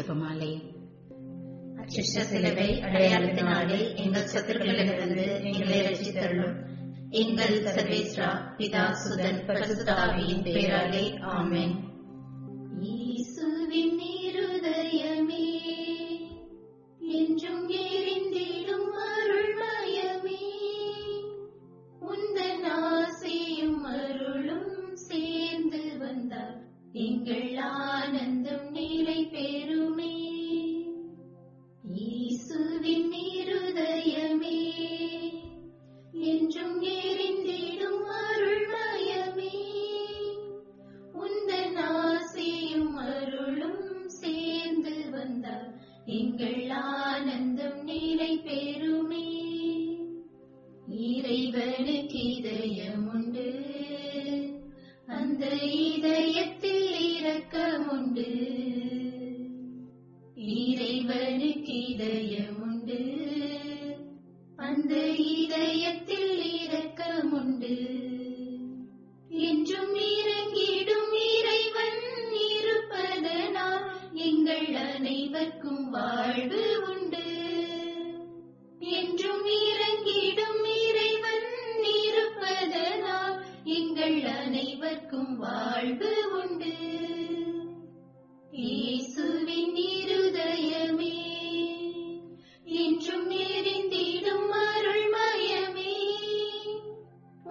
ஜெபமாலை. அச்சிஷ்ட சிலுவை அடையாளத்தினாலே எங்கள் சத்துருக்களிலிருந்து எங்களை ரட்சித்தருளும். எங்கள் சர்வேஸ்வரா, பிதா, சுதன், பரிசுத்த ஆவியின் பெயராலே ஆமென். இயேசுவின் இருதயமே என்றும் எரிந்திடும் அருள்மயமே, உந்தன் ஆசையும் அருளும் சேர்ந்து வந்தார் எங்கள் ஆனந்தம் நிலை பெறுமே. இயேசுவின் இருதயமே என்றும் எரிந்திடும் அருள்மயமே, உந்தன் ஆசையும் அருளும் சேர்ந்து வந்தார் எங்கள் ஆனந்தம் நிலை பெறுமே. இறைவனுக்கு இதயம் உண்டு, அந்த இதயத்தில் இரக்கம் உண்டு. இறைவனுக்கு இதயம் உண்டு, அந்த இதயத்தில் இரக்கம் உண்டு. என்றும் இறங்கிடும் இறைவன் இருப்பதனால் எங்கள் அனைவருக்கும் வாழ்வு உண்டு. என்றும் இறங்கிடும் இறைவன் இருப்பதனால் எங்கள் அனைவருக்கும் வாழ்வு உண்டு. இயேசுவின் இருதயமே என்றும் எரிந்திடும் அருள்மயமே,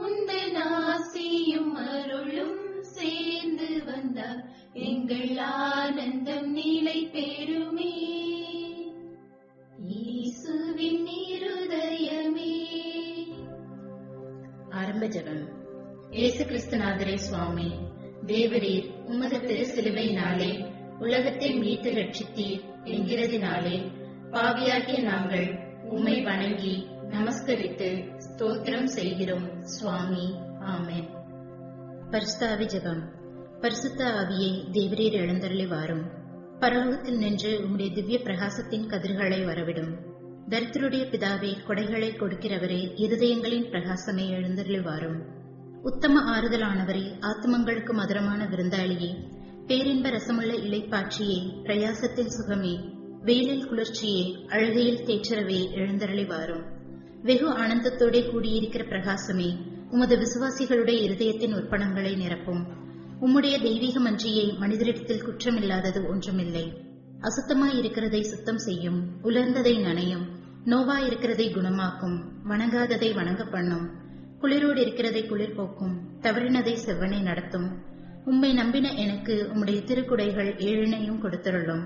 உந்தன் ஆசையும் அருளும் சேர்ந்து வந்தார் எங்கள் ஆனந்தம் நிலை பெறுமே. இயேசுவின் இருதயமே. ஆரம்ப ஜெபம். இயேசு கிறிஸ்துநாதரே சுவாமி, தேவரீர் உமது திரு சிலுவையினாலே உலகத்தை மீட்டு ரட்சித்தீர் என்கிறதினாலே பாவியாகிய நாங்கள் உம்மை வணங்கி நமஸ்கரித்து ஸ்தோத்திரம் செய்கிறோம் சுவாமி. ஆமென். பரிசுத்த ஆவி ஜெபம். பரிசுத்த ஆவியை தேவரீர் எழுந்தருளி வாரும். பரலோகத்தில் நின்று உம்முடைய திவ்ய பிரகாசத்தின் கதிர்களை வரவிடும். தரித்திரருடைய பிதாவே, கொடைகளை கொடுக்கிறவரே, இருதயங்களின் பிரகாசமே, எழுந்தருளி வாரும். உத்தம ஆறுதலானவரே, ஆத்மங்களுக்கு மதுரமான விருந்தாளியே, பேரின்ப ரசமுள்ள இளைப்பாட்சியே, பிரயாசத்தில் சுகமே, வெயிலில் குளிர்ச்சியே, அழுகையில் தேற்றரவே, எழுந்தருளி வாரும். வெகு ஆனந்தத்தோടെ கூடியிருக்கிற பிரகாசமே, உமது விசுவாசிகளுடைய இருதயத்தின் உற்பணங்களை நிரப்பும். உம்முடைய தெய்வீக மன்றியை மனிதரிடத்தில் குற்றமில்லாதது ஒன்றுமில்லை. அசுத்தமாயிருக்கிறதை சுத்தம் செய்யும், உலர்ந்ததை நனையும், நோவாயிருக்கிறதை குணமாக்கும், வணங்காததை வணங்க பண்ணும், குளிரோடு இருக்கிறதை குளிர் போக்கும், தவறினதை செவ்வனை நடத்தும். உம்மை நம்பின எனக்கு உம்முடைய திருக்குடைகள் ஏழினையும் கொடுத்தருளும்.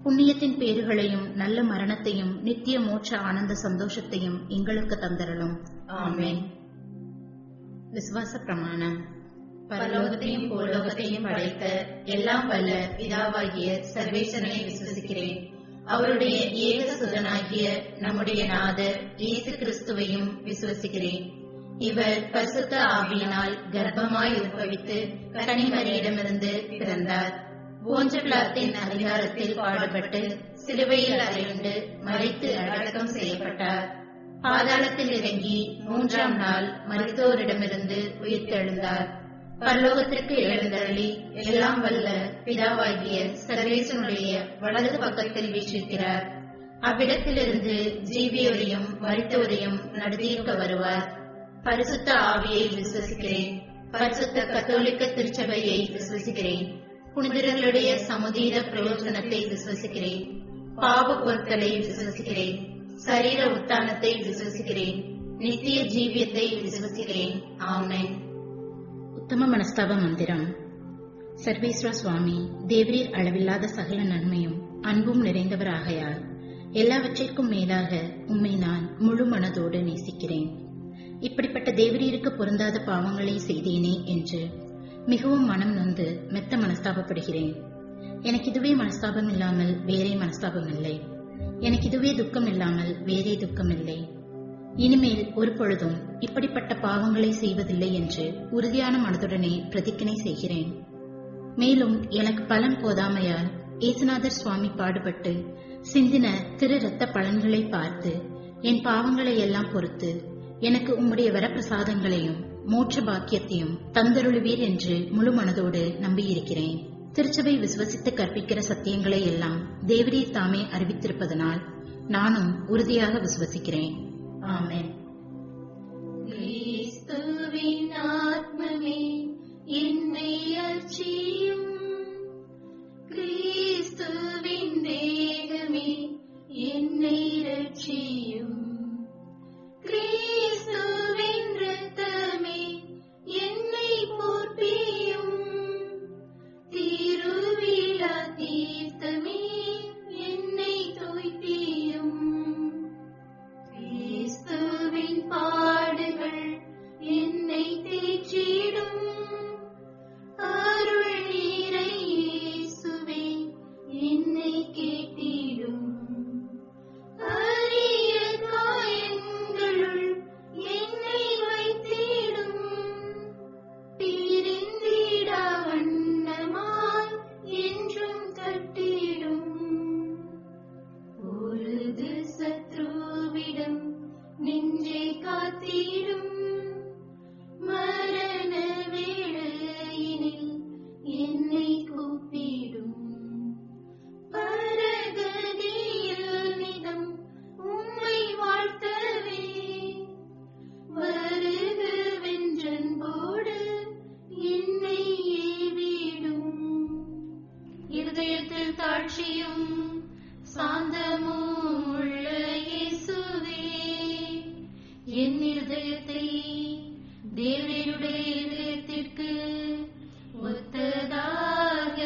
புண்ணியத்தின் பேறுகளையும் நல்ல மரணத்தையும் நித்திய மோட்ச ஆனந்த சந்தோஷத்தையும் எங்களுக்கு தந்தருளும். ஆமென். விசுவாச பிரமாணம். பரலோகத்தையும் பூலோகத்தையும் படைத்த எல்லாம் வல்ல பிதாவாகிய சர்வேசனை விசுவசிக்கிறேன். அவருடைய ஏக சுதனாகிய நம்முடைய நாதர் இயேசு கிறிஸ்துவையும் விசுவசிக்கிறேன். இவர் பரிசுத்த ஆவியினால் கர்ப்பமாய் உற்பவித்து கன்னிமரியிடமிருந்து பிறந்தார். போஞ்சபிலாத்தின் அதிகாரத்தில் பாடுபட்டு சிலுவையில் அறையுண்டு மரித்து அடக்கம் செய்யப்பட்டார். பாதாளத்தில் இறங்கி 3ஆம் நாள் மரித்தோரிடமிருந்து உயிர்த்தெழுந்தார். பரலோகத்திற்கு எழுந்தருளி எல்லாம் வல்ல பிதாவாகிய சர்வேசனுடைய வலது பக்கத்தில் வீற்றிருக்கிறார். அவ்விடத்திலிருந்து ஜீவியோரையும் மரித்தோரையும் நடுதீர்க்க வருவார். பரிசுத்த ஆவியை விசுவசிக்கிறேன். பரிசுத்த கத்தோலிக்க திருச்சபையை விசுவசிக்கிறேன். புனிதர்களுடைய சமுதீர பிரயோஜனத்தை விசுவசிக்கிறேன். பாவ பொருட்களை விசுவசிக்கிறேன். சரீர உத்தானத்தை விசுவசிக்கிறேன். நித்திய ஜீவியத்தை விசுவசிக்கிறேன். ஆமென். உத்தம மனஸ்தாப மந்திரம். சர்வேஸ்வர சுவாமி, தேவரீர் அளவில்லாத சகல நன்மையும் அன்பும் நிறைந்தவராகையால் எல்லாவற்றிற்கும் மேலாக உம்மை நான் முழு மனதோடு நேசிக்கிறேன். இப்படிப்பட்ட தேவரீருக்கு பொருந்தாத பாவங்களை செய்தேனே என்று மிகவும் மனம் நொந்து மெத்த மனஸ்தாபப்படுகிறேன். எனக்கு இதுவே மனஸ்தாபம் இல்லாமல் வேறே மனஸ்தாபம் இல்லை. எனக்கு இதுவே துக்கம் இல்லாமல் வேறே துக்கம் இல்லை. இனிமேல் ஒரு பொழுதும் இப்படிப்பட்ட பாவங்களை செய்வதில்லை என்று உறுதியான மனதுடனே பிரதிஜ்ஞை செய்கிறேன். மேலும் எனக்கு பலன் போதாமையால் ஏசுநாதர் சுவாமி பாடுபட்டு சிந்தின திரு இரத்த பலன்களை பார்த்து என் பாவங்களை எல்லாம் பொறுத்து எனக்கு உம்முடைய வரப்பிரசாதங்களையும் மோட்ச பாக்கியத்தையும் தந்தருளுவீர் என்று முழு மனதோடு நம்பியிருக்கிறேன். திருச்சபை விசுவசித்து கற்பிக்கிற சத்தியங்களை எல்லாம் தேவரீர் தாமே அறிவித்திருப்பதனால் நானும் உறுதியாக விசுவசிக்கிறேன். ஆமென். கிறிஸ்துவின் ஆத்மமே என்னை அர்ச்சியும், கிறிஸ்துவின் தேகமே என்னை ரட்சியும், கிறிஸ்துவின் இரத்தமே என்னை போற்றியும், திருவிழா தீர்த்தமே என்னை தோய்ப்பியும், கிறிஸ்துவின் பாடுகள் என்னை தேற்றிடும், அருள் நீரை இயேசுவே என்னை கேட்டிடும், அரிய காயங்களுள் என்னை வைத்திடும், பிரிந்திடா வண்ணமாய் என்றும் கட்டிடும், பொழுது சத்ருவிடம் நெஞ்சை காத்திடும், மரண வேளையினில் என்னை கூப்பிடும், பரகதியில் நிதம் உம்மை வாழ்த்தவே, வருகவென்றன்போடு என்னை ஏவிடும், இருதயத்தில் தாழ்ச்சியும் சாந்தமும் உள்ள இயேசுவே, என் இருதயத்தை தேவனுடைய இதயத்திற்கு ஒத்ததாக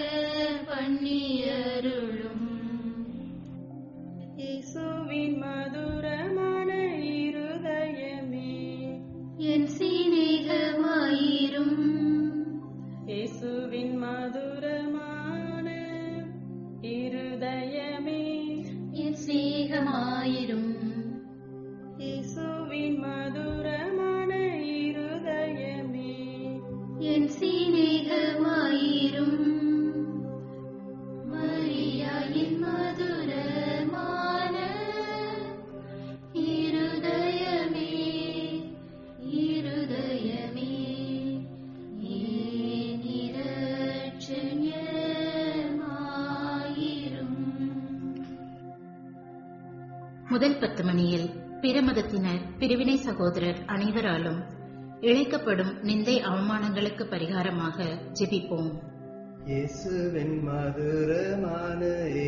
பண்ணியருளும். இயேசுவின் மதுரமான இருதயமே என் சிநேகமாயிரும், இயேசுவின் மதுரமான இருதயமே என் சிநேகமாயிரும், இயேசுவின் மதுரமான இருதயமே என் சிநேகமாயிரும், மரியாயின் மதுரமான இருதயமே, இருதயமே என் இரட்சண்யமாயிரும். முதல் 10 மணியில் பிற மதத்தினர், பிரிவினை சகோதரர் அனைவராலும் இழைக்கப்படும் நிந்தை அவமானங்களுக்கு பரிகாரமாக ஜெபிப்போம். இயேசுவின் மதுரமான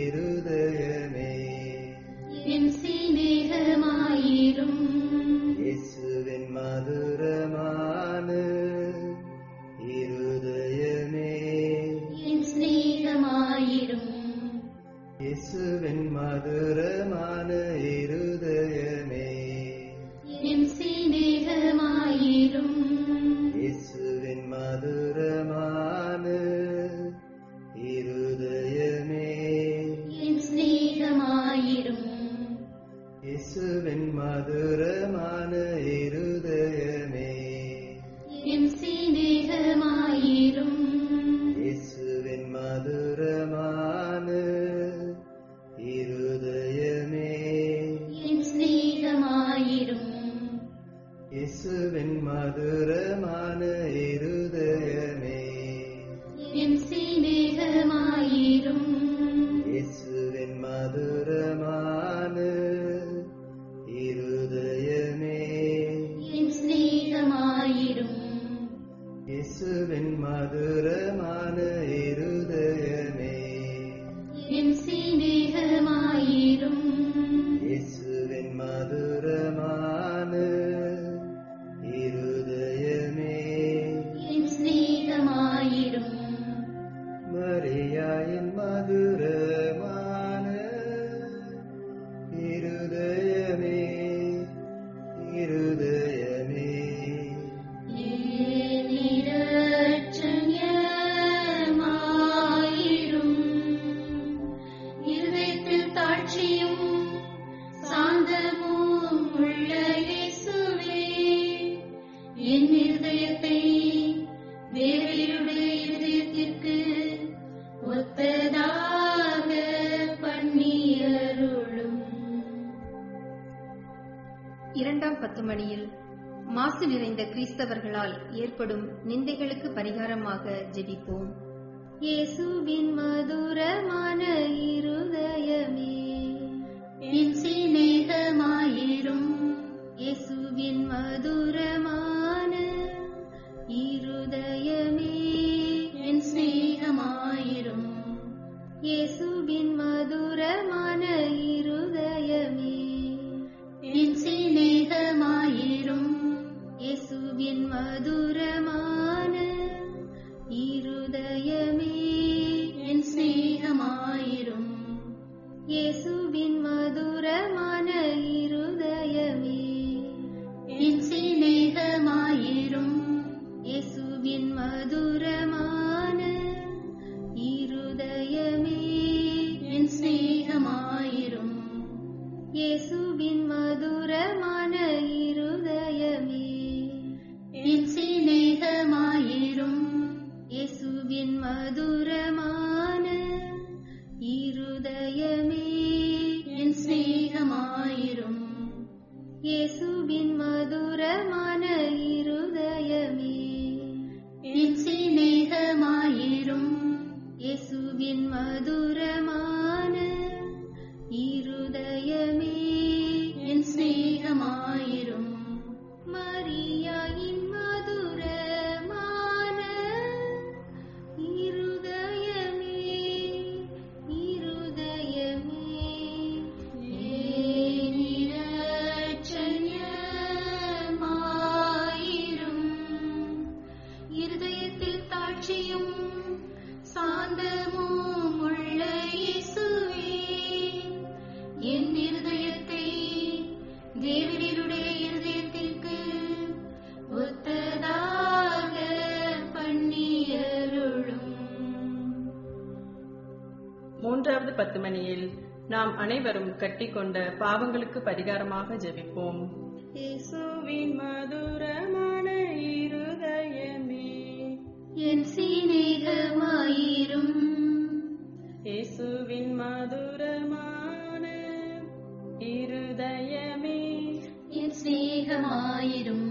இருதயமே, என் சிநேகமாயிரும், இயேசுவின் மதுரமான இருதயமே, என் சிநேகமாயிரும், இயேசுவின் மதுரமான இருதயமே, என் சிநேகமாயிரும், இயேசுவின் மதுரமான இருதயமே, என் சிநேகமாயிரும், இயேசுவின் மதுரமான இருதயமே, என் சிநேகமாயிரும், இயேசுவின் மதுரமான இருதயமே, என் சிநேகமாயிரும், இயேசுவின் மதுரமான இருதயமே, என் சிநேகமாயிரும், இயேசுவின் மதுரமான இருதயமே, என் சிநேகமாயிரும், இயேசுவின் மதுரமான இருதயமே, என் சிநேகமாயிரும், இயேசுவின் மதுரமான இருதயமே, என் சிநேகமாயிரும், மரியாயின் மதுரமான இருதயமே, இருதயமே, என் இரட்சண்யமாயிரும், இருதயத்தில் தாழ்ச்சியும் சாந்தமும் உள்ள இயேசுவே, என் இருதயத்தை தேவருடைய இருதயத்திற்கு ஒத்ததாக பண்ணியருளும். இரண்டாம் 10 மணியில் மாசு நிறைந்த கிறிஸ்தவர்களால் ஏற்படும் நிந்தைகளுக்கு பரிகாரமாக ஜெபிப்போம். இயேசுவின் மதுரமான இருதயமே என் சிநேகமாயிரும். இயேசுவின் மதுரமான இருதயமே என் சிநேகமாயிரும். இயேசுவின் மதுரமான இருதயமே என் சிநேகமாயிரும். இயேசுவின் மதுரமான இருதயமே என் சிநேகமாயிரும். இயேசுவின் மதுரமான இருதயமே என் சிநேகமாயிரும். இயேசுவின் மதுரமான இருதயமே என் சிநேகமாயிரும். இயேசுவின் மதுரமான இருதயமே என் சிநேகமாயிரும். இயேசுவின் மதுரமான இருதயமே என் சிநேகமாயிரும். இயேசுவின் மதுரமான இருதயமே என் சிநேகமாயிரும். இயேசுவின் மதுரமான இருதயமே என் சிநேகமாயிரும். மரியாயின் மதுரமான இருதயமே இருதயமே ஏன் இரட்சண்யமாயிரும். இருதயத்தில் தாட்சியும் சாந்தமும் உள்ள இயேசுவே, என் இருதயத்தை தேவரீருடைய இருதயத்திற்கு ஒத்ததாக பண்ணியருளும். மூன்றாவது 10 மணியில் நாம் அனைவரும் கட்டிக்கொண்ட பாவங்களுக்கு பரிகாரமாக ஜெபிப்போம். இயேசுவின் மதுரமான இருதயமே என் சிநேகமாயிரும். இயேசுவின் மதுரமான இருதயமே என் சிநேகமாயிரும்.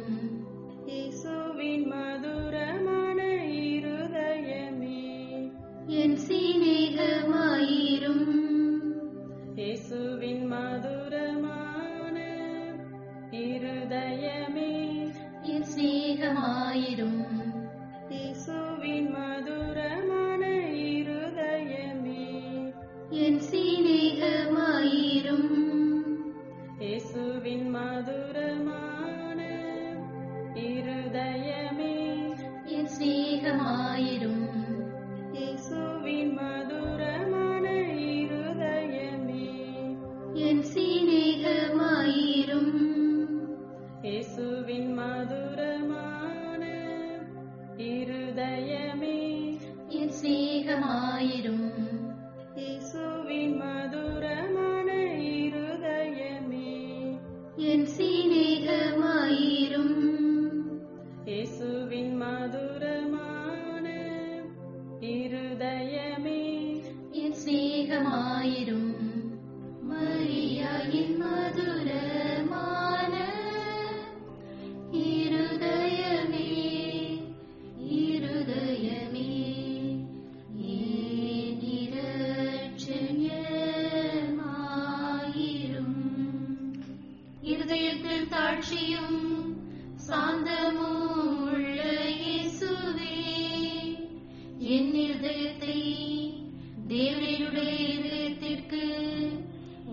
இயேசுவின் மதுரமான இருதயமே என் சிநேகமாயிரும். இயேசுவின் மதுரமான இருதயமே என் சிநேகமாயிரும். இயேசுவின் மதுரமான இருதயமே என் சிநேகமாயிரும். இயேசுவின் மதுரமான இருதயமே என் சிநேகமாயிரும். இயேசுவின் மதுரமான இருதயமே என் சிநேகமாயிரும். இயேசுவின் மதுரமான இருதயமே என் சிநேகமாயிரும். இயேசுவின் மதுரமான இருதயமே என் சிநேகமாயிரும். இயேசுவின் மதுரமான இருதயமே என் சிநேகமாயிரும். மரியாயின் மதுரமான இருதயமே இருதயமே ஏன் இரட்சண்யமாயிரும். இருதயத்தில் தாட்சியும் சாந்தமும் உள்ள இயேசுவே, என் இருதயத்தை தேவரீருடைய இதயத்திற்கு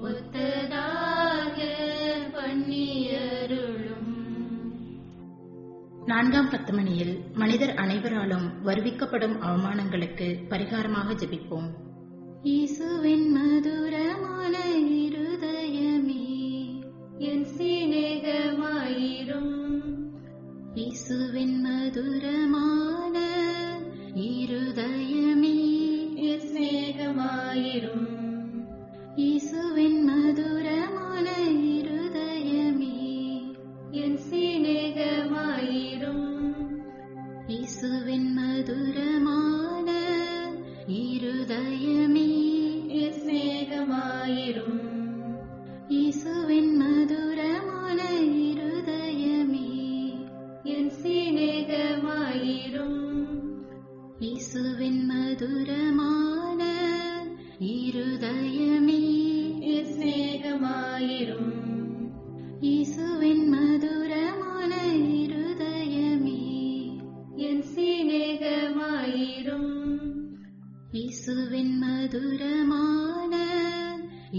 ஒத்ததாக பண்ணியருளும். 4ஆம் 10 மணியில் மனிதர் அனைவராலும் வருவிக்கப்படும் அவமானங்களுக்கு பரிகாரமாக ஜெபிப்போம். இயேசுவின் மதுரமான இருதயமே என் சிநேகமாயிரும். இயேசுவின் மதுரமான இருதயமே என் சிநேகமாயிரும். இயேசுவின் மதுரமான இருதயமே என் சிநேகமாயிரும். இயேசுவின் மதுரமான இருதயமே என் சிநேகமாயிரும். இயேசுவின் மதுரமான இருதயமே என் சிநேகமாயிரும். இயேசுவின் மதுரமான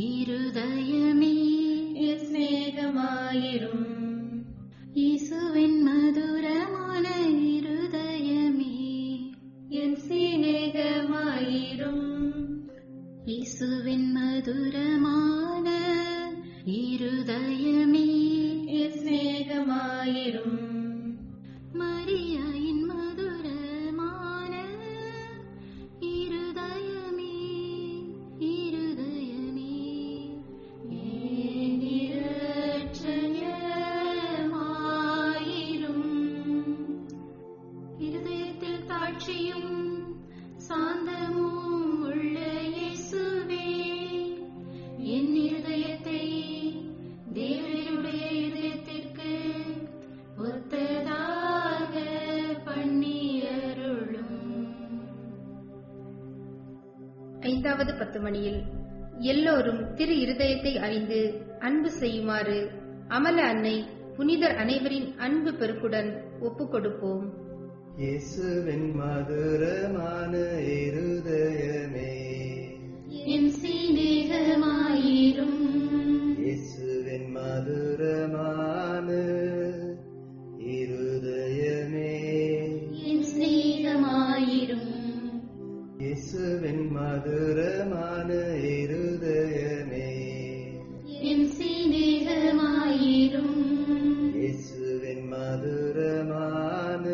இருதயமே என் சிநேகமாயிரும். இயேசுவின் மதுரமான இருதயமே என் சிநேகமாயிரும். இயேசுவின் மதுரமான இருதயமே என் சிநேகமாயிரும். மரியாயின் மதுரமான இருதயமே இருதயமே என் இரட்சகமாயிரும். இருதயத்தில் தாட்சியும் சாந்தமும் உள்ள இயேசுவே, என் இருதயத்தை தேவனுடைய இதயத்திற்கு ஒத்ததாக பண்ணியருளும். 5வது 10 மணியில் எல்லோரும் திரு இருதயத்தை அறிந்து அன்பு செய்யுமாறு அமல அன்னை புனிதர் அனைவரின் அன்பு பெருக்குடன் ஒப்புக் கொடுப்போம். இயேசுவின் மதுரமான இருதயமே, என் சிநேகமாயிரும். இயேசுவின் மதுரமான இருதயமே, என் சிநேகமாயிரும். இயேசுவின் மதுரமான இருதயமே, என் சிநேகமாயிரும். இயேசுவின் மதுரமான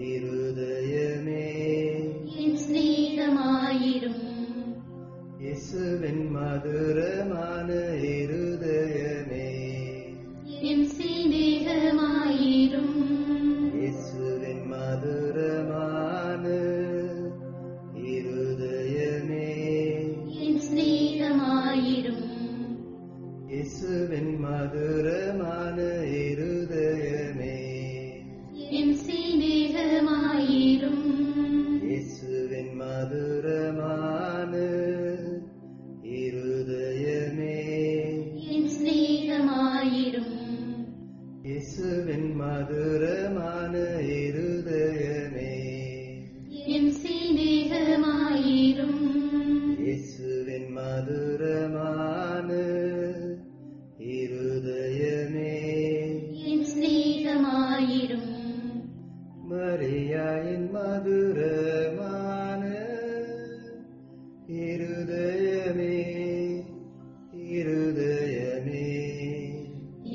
இருதயமே, என் சிநேகமாயிரும். இயேசுவின் மதுரமான இருதயமே, என் சிநேகமாயிரும். இயேசுவின் மதுரமான இருதயமே, என் சிநேகமாயிரும். இயேசுவின் மதுரமான இருதயமே, என் சிநேகமாயிரும். இயேசுவின் மதுரமான இருதயமே, என் சிநேகமாயிரும். இயேசுவின் மதுரமான இருதயமே, என் சிநேகமாயிரும். இயேசுவின் மதுரமான இருதயமே, என் சிநேகமாயிரும். மரியாயின் மதுரமான இருதயமே, இருதயமே,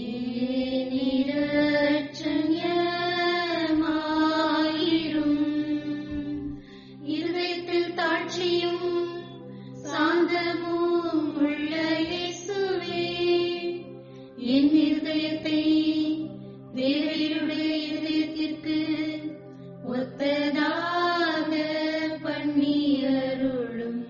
என் இரட்சகமாயிரும். இருதயத்தில் தாட்சியும் சாந்தமும் உள்ள இயேசுவே, என் இருதயத்தை தேவனுடைய இதயத்திற்கு ஒத்ததாக பண்ணியருளும்.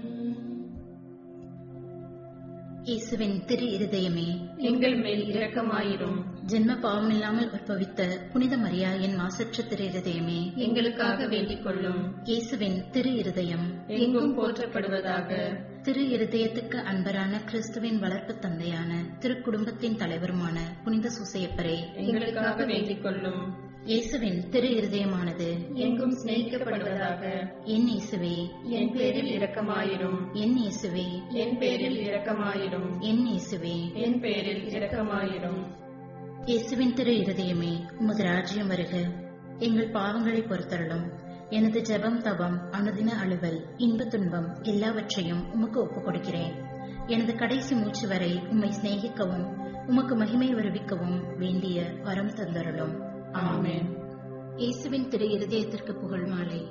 இயேசுவின் திரு இருதயமே, எங்கள் மேல் இரக்கமாயிரும். ஜென்ம பாவமில்லாமல் உற்பவித்த புனித மரியாயின் மாசற்ற திரு இருதயமே, எங்களுக்காக வேண்டிக் கொள்ளும். இயேசுவின் திரு இருதயம் எங்கும் போற்றப்படுவதாக. திரு இருதயத்துக்கு அன்பரான கிறிஸ்துவின் வளர்ப்பு தந்தையான திருக்குடும்பத்தின் தலைவருமான புனித சூசையப்பரே, எங்களுக்காக வேண்டிக் கொள்ளும். இயேசுவின் திரு இருதயமானது எங்கும் சிநேகிக்கப்படுவதாக. என் இயேசுவே, என் பேரில் இரக்கமாயிரும். என் இயேசுவே, என் பேரில் இரக்கமாயிரும். என் இயேசுவே. என் பேரில் இரக்கமாயிரும். இயேசுவின் திரு இருதயமே, உமது ராஜ்யம் வருக. எங்கள் பாவங்களை பொறுத்தருளும். எனது ஜெபம், தவம், அனுதின அலுவல், இன்ப துன்பம் எல்லாவற்றையும் உமக்கு ஒப்புக் கொடுக்கிறேன். எனது கடைசி மூச்சு வரை உம்மை சிநேகிக்கவும் உமக்கு மகிமை வருவிக்கவும் வேண்டிய வரம் தந்தருளும். ஆமென். இயேசுவின் திரு இருதயத்திற்கு புகழ் மாலை.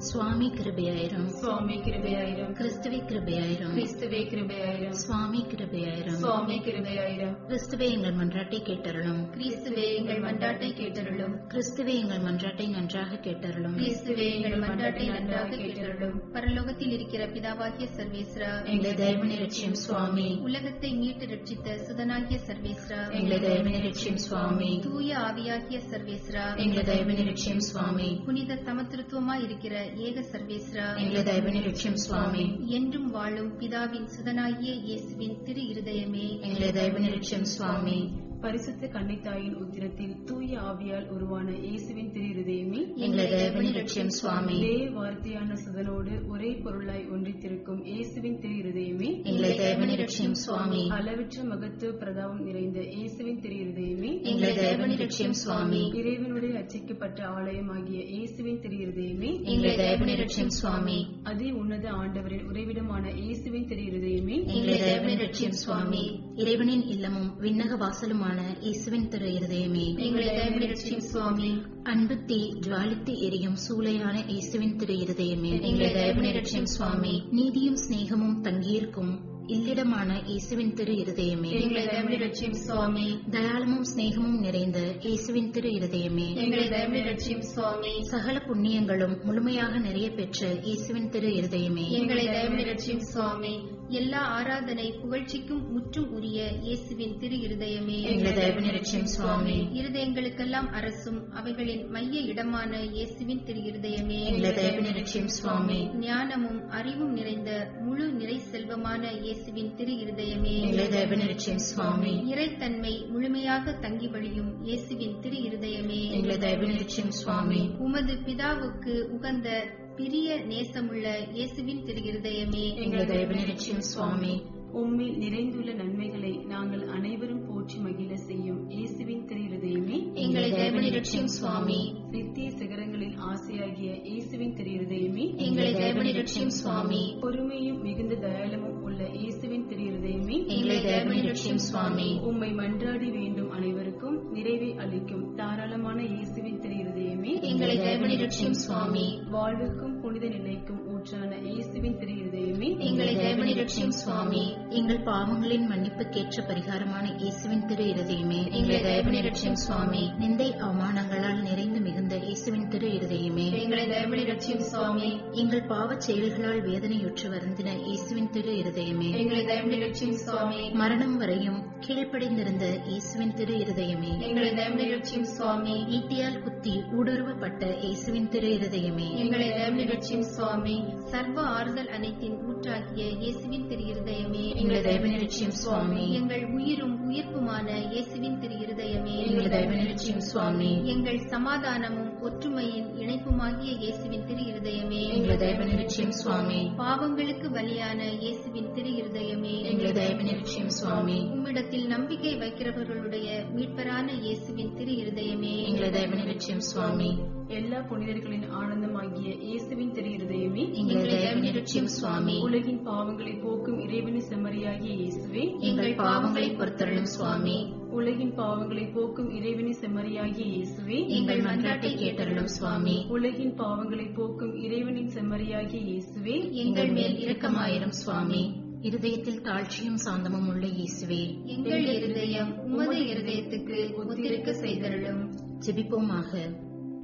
சுவாமி கிருபையாயிரும். சுவாமி கிருபையாயிரும். கிறிஸ்துவே கிருபையாயிரும். கிறிஸ்துவே கிருபையாயிரும். சுவாமி கிருபையாயிரும். சுவாமி கிருபையாயிரும். கிறிஸ்துவே எங்கள் மன்றாட்டை கேட்டருளும். கிறிஸ்துவே எங்கள் மன்றாட்டை கேட்டருளும். கிறிஸ்துவே எங்கள் மன்றாட்டை நன்றாக கேட்டருளும். கிறிஸ்துவே எங்கள் மன்றாட்டை நன்றாக கேட்டருளும். பரலோகத்தில் இருக்கிற பிதாவாகிய சர்வேஸ்வரா, எங்களை தயவுனி ரட்சியும் சுவாமி. உலகத்தை மீட்டு ரட்சித்த சுதனாகிய சர்வேஸ்வரா, எங்களை தயவுனி ரட்சியும் சுவாமி. தூய ஆவியாகிய சர்வேஸ்வரா, எங்களை தயவுனி ரட்சியும் சுவாமி. புனித சமத்துவமாய் இருக்கிற ஏக சர்வேஸ்வரா, எங்களை தயவுனி ரட்சியும் சுவாமி. என்றும் வாழும் பிதாவின் சுதனாகிய இயேசுவின் திரு இருதயமே, எங்களை தயவுனி ரட்சியும் சுவாமி. பரிசுத்த கன்னித்தாயின் உத்திரத்தில் தூய ஆவியால் உருவான இயேசுவின் திரு இருதயமே, எங்களை தயவுனி ரட்சியும் சுவாமி. ஒரே வார்த்தையான சுதனோடு ஒரே பொருளாய் ஒன்றித்திருக்கும் இயேசுவின் திரு இருதயமே, எங்களை தயவுனி ரட்சியும் சுவாமி. அளவற்ற மகத்துவ பிரதாபம் நிறைந்த இயேசுவின் திரு இருதயமே, எங்களை தயவுனி ரட்சியும் சுவாமி. இறைவனுடைய ரட்சிக்கப்பட்ட ஆலயமாகிய இயேசுவின் திரு இருதயமே, எங்களை தயவுனி ரட்சியும் சுவாமி. அதி உன்னத ஆண்டவரின் உறைவிடமான இயேசுவின் திரு இருதயமே, எங்களை தயவுனி ரட்சியும் சுவாமி. இறைவனின் இல்லமும் விண்ணக வாசலுமான இயேசுவின் திரு இருதயமே, எங்களை தயவுனி ரட்சியும் சுவாமி. அன்பு தீ ஜுவாலித்து எரியும் சூளையான இயேசுவின் திரு இருதயமே, எங்களை தயவுனி ரட்சியும் சுவாமி. நீதியும் சிநேகமும் தங்கியிருக்கும் இல்லிடமான இயேசுவின் திரு இருதயமே, எங்களை தயவுனி ரட்சியும் சுவாமி. தயாளமும் சிநேகமும் நிறைந்த இயேசுவின் திரு இருதயமே, எங்களை தயவுனி ரட்சியும் சுவாமி. சகல புண்ணியங்களும் முழுமையாக நிறைய பெற்ற இயேசுவின் திரு இருதயமே, எங்களை தயவுனி ரட்சியும் சுவாமி. எல்லா ஆராதனை புகழ்ச்சிக்கும் முற்றும் உரிய இயேசுவின் திரு இருதயமே, எங்களை தயவுனி ரட்சியும் சுவாமி. இருதயங்களுக்கெல்லாம் அரசும் அவைகளின் மைய இடமான இயேசுவின் திரு இருதயமே, எங்களை தயவுனி ரட்சியும் சுவாமி. ஞானமும் அறிவும் நிறைந்த முழு நிறை செல்வமான இயேசுவின் திரு இருதயமே, எங்களை தயவுனி ரட்சியும் சுவாமி. இறைத்தன்மை முழுமையாக தங்கி வழியும் இயேசுவின் திரு இருதயமே, எங்களை தயவுனி ரட்சியும் சுவாமி. உமது பிதாவுக்கு உகந்த பிரிய நேசமுள்ள இயேசுவின் திரு இருதயமே, எங்களை தயவுனி ரட்சியும் சுவாமி. உம்மில் நிறைந்துள்ள நன்மைகளை நாங்கள் அனைவரும் போற்றி மகிழ செய்யும் இயேசுவின் திரு இருதயமே, எங்களை தயவுனி ரட்சியும் சுவாமி. நித்திய சிகரங்களின் ஆசையாகிய இயேசுவின் திரு இருதயமே, எங்களை தயவுனி ரட்சியும் சுவாமி. பொறுமையும் மிகுந்த தயாளமும் உள்ள இயேசுவின் திரு இருதயமே, எங்களை தயவுனி ரட்சியும் சுவாமி. உம்மை மன்றாடி வேண்டும் அனைவருக்கும் நிறைவை அளிக்கும் தாராளமான இயேசுவின் திரு இருதயமே, எங்களை தயவுனி ரட்சியும் சுவாமி. வாழ்வுக்கும் புனித நிலைக்கும் ஊற்றான இயேசுவின் திரு இருதயமே, எங்களை தயவுனி ரட்சியும் சுவாமி. எங்கள் பாவங்களின் மன்னிப்புக்கேற்ற பரிகாரமான இயேசுவின் திரு இருதயமே, எங்களை தயவுனி ரட்சியும் சுவாமி. நிந்தை அவமானங்களால் நிறைந்து மிகுந்த இயேசுவின் திரு இருதயமே, எங்களை தயவுனி ரட்சியும் சுவாமி. எங்கள் பாவச் செயல்களால் வேதனையுற்று வருந்தின இயேசுவின் திரு இருதயமே, எங்களை தயவுனி ரட்சியும் சுவாமி. மரணம் வரையும் கீழ்ப்படிந்திருந்த இயேசுவின் திரு இருதயமே, எங்களை தயவுனி ரட்சியும் சுவாமி. ஈட்டியால் குத்தி ஊடுருவப்பட்ட இயேசுவின் திரு இருதயமே, எங்களை தயவுனி ரட்சியும் சுவாமி. சர்வ ஆறுதல் அனைத்தின் ஊற்றாகிய இயேசுவின் திரு இருதயமே, எங்களை தயவுனி ரட்சியும் சுவாமி. எங்கள் உயிரும் உயிர்ப்புமான இயேசுவின் திரு இருதயமே, எங்களை தயவுனி ரட்சியும் சுவாமி. எங்கள் சமாதானமும் ஒற்றுமையின் இணைப்புமாகிய இயேசுவின் திரு இருதயமே, எங்களை தயவுனி ரட்சியும் சுவாமி. பாவங்களுக்கு பலியான இயேசுவின் திரு இருதயமே, எங்களை தயவுனி ரட்சியும் சுவாமி. உம்மிடத்தில் நம்பிக்கை வைக்கிறவர்களுடைய மீட்பரான இயேசுவின் திரு இருதயமே, எங்களை தயவுனி ரட்சியும் சுவாமி. எல்லா புனிதர்களின் ஆனந்தமாகிய இயேசுவின் திரு இருதயமே, எங்களை தயவுனி ரட்சியும் சுவாமி. உலகின் பாவங்களை போக்கும் இறைவனின் செம்மறியாகிய இயேசுவே, எங்கள் பாவங்களை பொறுத்தருளும் சுவாமி. உலகின் பாவங்களை போக்கும் இறைவனின் செம்மறியாகிய இயேசுவே, எங்கள் மன்றாட்டை கேட்டருளும் சுவாமி. உலகின் பாவங்களை போக்கும் இறைவனின் செம்மறியாகிய இயேசுவே, எங்கள் மேல் இரக்கமாயிரும் சுவாமி. இருதயத்தில் தாழ்ச்சியும் சாந்தமும் உள்ள இயேசுவே, எங்கள் இருதயம் உமது இருதயத்துக்கு ஒத்திருக்க செய்தருளும். ஜெபிப்போமாக.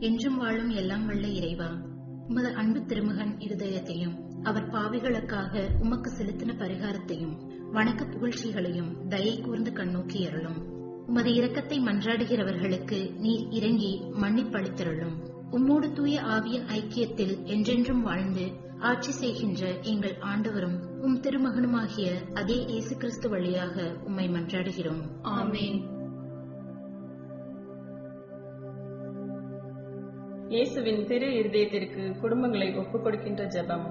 என்றும் வாழும் எல்லாம் வல்ல இறைவா, உமது அன்பு திருமகன் இருதயத்தையும் அவர் பாவிகளுக்காக உமக்கு செலுத்தின பரிகாரத்தையும் வணக்க புகழ்ச்சிகளையும் தயை கூர்ந்து கண்ணோக்கி அருளும். உமது இரக்கத்தை மன்றாடுகிறவர்களுக்கு நீர் இறங்கி மன்னிப்பளித்தருளும். உம்மோடு தூய ஆவியின் ஐக்கியத்தில் என்றென்றும் வாழ்ந்து ஆட்சி செய்கின்ற எங்கள் ஆண்டவரும் உம் திருமகனுமாகிய அதே இயேசு கிறிஸ்து வழியாக உம்மை மன்றாடுகிறோம். ஆமென். இயேசுவின் திரு இருதயத்திற்கு குடும்பங்களை ஒப்புக் கொடுக்கின்ற ஜெபம்.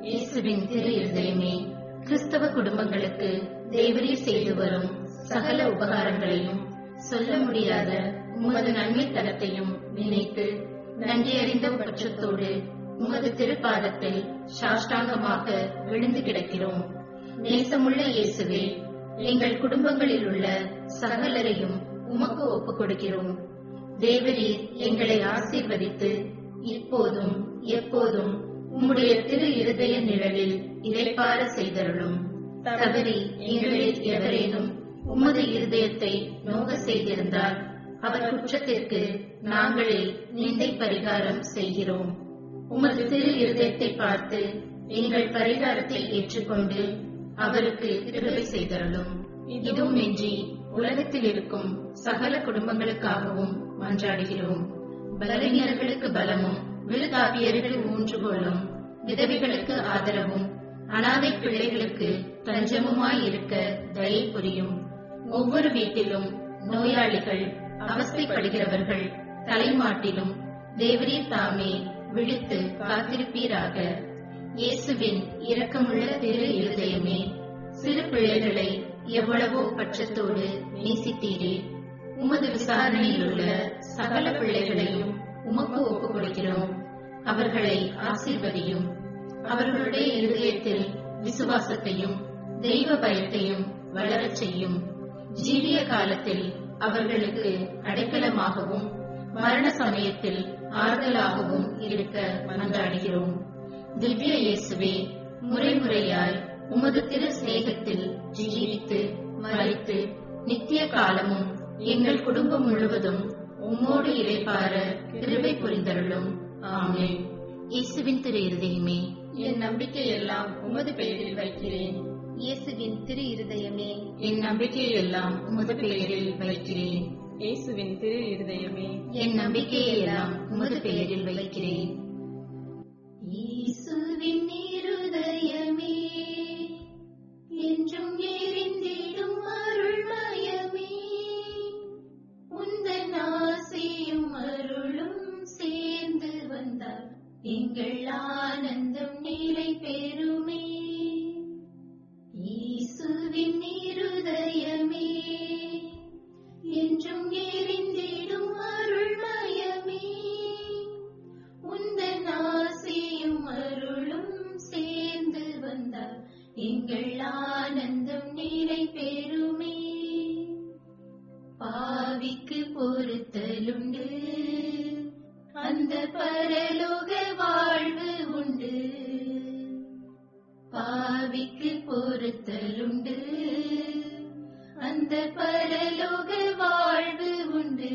இயேசுவின் திரு இருதயமே, கிறிஸ்தவ குடும்பங்களுக்கு தேவரீர் செய்து வரும் சகல உபகாரங்களையும் சொல்ல முடியாத உமது நன்மைத்தனத்தையும் நினைத்து நன்றியறிந்த பட்சத்தோடு உமது திருப்பாதத்தில் சாஷ்டாங்கமாக விழுந்து கிடக்கிறோம். நேசமுள்ள இயேசுவே, எங்கள் குடும்பங்களில் உள்ள சகலரையும் உமக்கு ஒப்புக் கொடுக்கிறோம். தேவரீர் எங்களை ஆசீர்வதித்து இப்போதும் எப்போதும் உம்முடைய திரு இருதய நிழலில் இளைப்பாற செய்தருளும். தவறி எங்களில் எவரேனும் உமது இருதயத்தை நோக செய்திருந்தால் அவர் குற்றத்திற்கு நாங்களே நிந்தை பரிகாரம் செய்கிறோம். உமது திரு இருதயத்தை பார்த்து எங்கள் பரிகாரத்தை ஏற்றுக்கொண்டு அவருக்கு கிருபை செய்தருளும். இதுவுமின்றி உலகத்தில் இருக்கும் சகல குடும்பங்களுக்காகவும் மன்றாடுகிறோம். பலவீனர்களுக்கு பலமும் விருதாபியருக்கு ஊன்றுகோலும், விதவைகளுக்கு ஆதரவும், அனாதை பிள்ளைகளுக்கு தஞ்சமுமாய் இருக்க தயை புரியும். ஒவ்வொரு வீட்டிலும் நோயாளிகள், அவஸ்தைப்படுகிறவர்கள் தலைமாட்டிலும் தேவரீர் தாமே விழித்து காத்திருப்பீராக. இயேசுவின் இரக்கமுள்ள திரு இருதயமே, சிறு பிள்ளைகளை எவ்வளவோ பட்சத்தோடு நேசித்தீரே. உமது விசாரணையில் உள்ள சகல பிள்ளைகளையும் உமக்கு ஒப்புக் கொடுக்கிறோம். அவர்களை ஆசீர்வதியும். அவர்களுடைய இருதயத்தில் விசுவாசத்தையும் தெய்வ பயத்தையும் வளரச் செய்யும். ஜீவிய காலத்தில் அவர்களுக்கு அடைக்கலமாகவும் மரண சமயத்தில் ஆறுதலாகவும் இருக்க மன்றாடுகிறோம். திவ்ய இயேசுவே, முறைமுறையாய் உமது திரு சிநேகத்தில் ஜீவித்து மரித்து நித்திய காலமும் எங்கள் குடும்பம் முழுவதும் உம்மோடு இளைப்பாற கிருபை புரிந்தருளும். ஆமென். இயேசுவின் திரு இருதயமே, என் நம்பிக்கையெல்லாம் உமது பெயரில் வைக்கிறேன். இயேசுவின் திரு இருதயமே, என் நம்பிக்கையெல்லாம் உமது பெயரில் வைக்கிறேன். இயேசுவின் திரு இருதயமே, என் நம்பிக்கையெல்லாம் உமது பெயரில் வைக்கிறேன். இயேசுவின் இருதயமே, என்றும் எரிந்திடும் அருள்மயமே, உந்தன் ஆசையும் அருளும் சேர்ந்து வந்தால் எங்கள் ஆனந்தம் நிலை பெறுமே. இயேசுவின் இருதயமே, என்றும் எரிந்திடும் அருள்மயமே, உந்தன் ஆசையும் அருளும் சேர்ந்து வந்தால் எங்கள் ஆனந்தம் நிலை பெறுமே. பாவிக்கு பொறுத்தலுண்டு, அந்த பரலோக வாழ்வு உண்டு. பாவிக்கு பொறுத்தலுண்டு, அந்த பரலோக வாழ்வு உண்டு.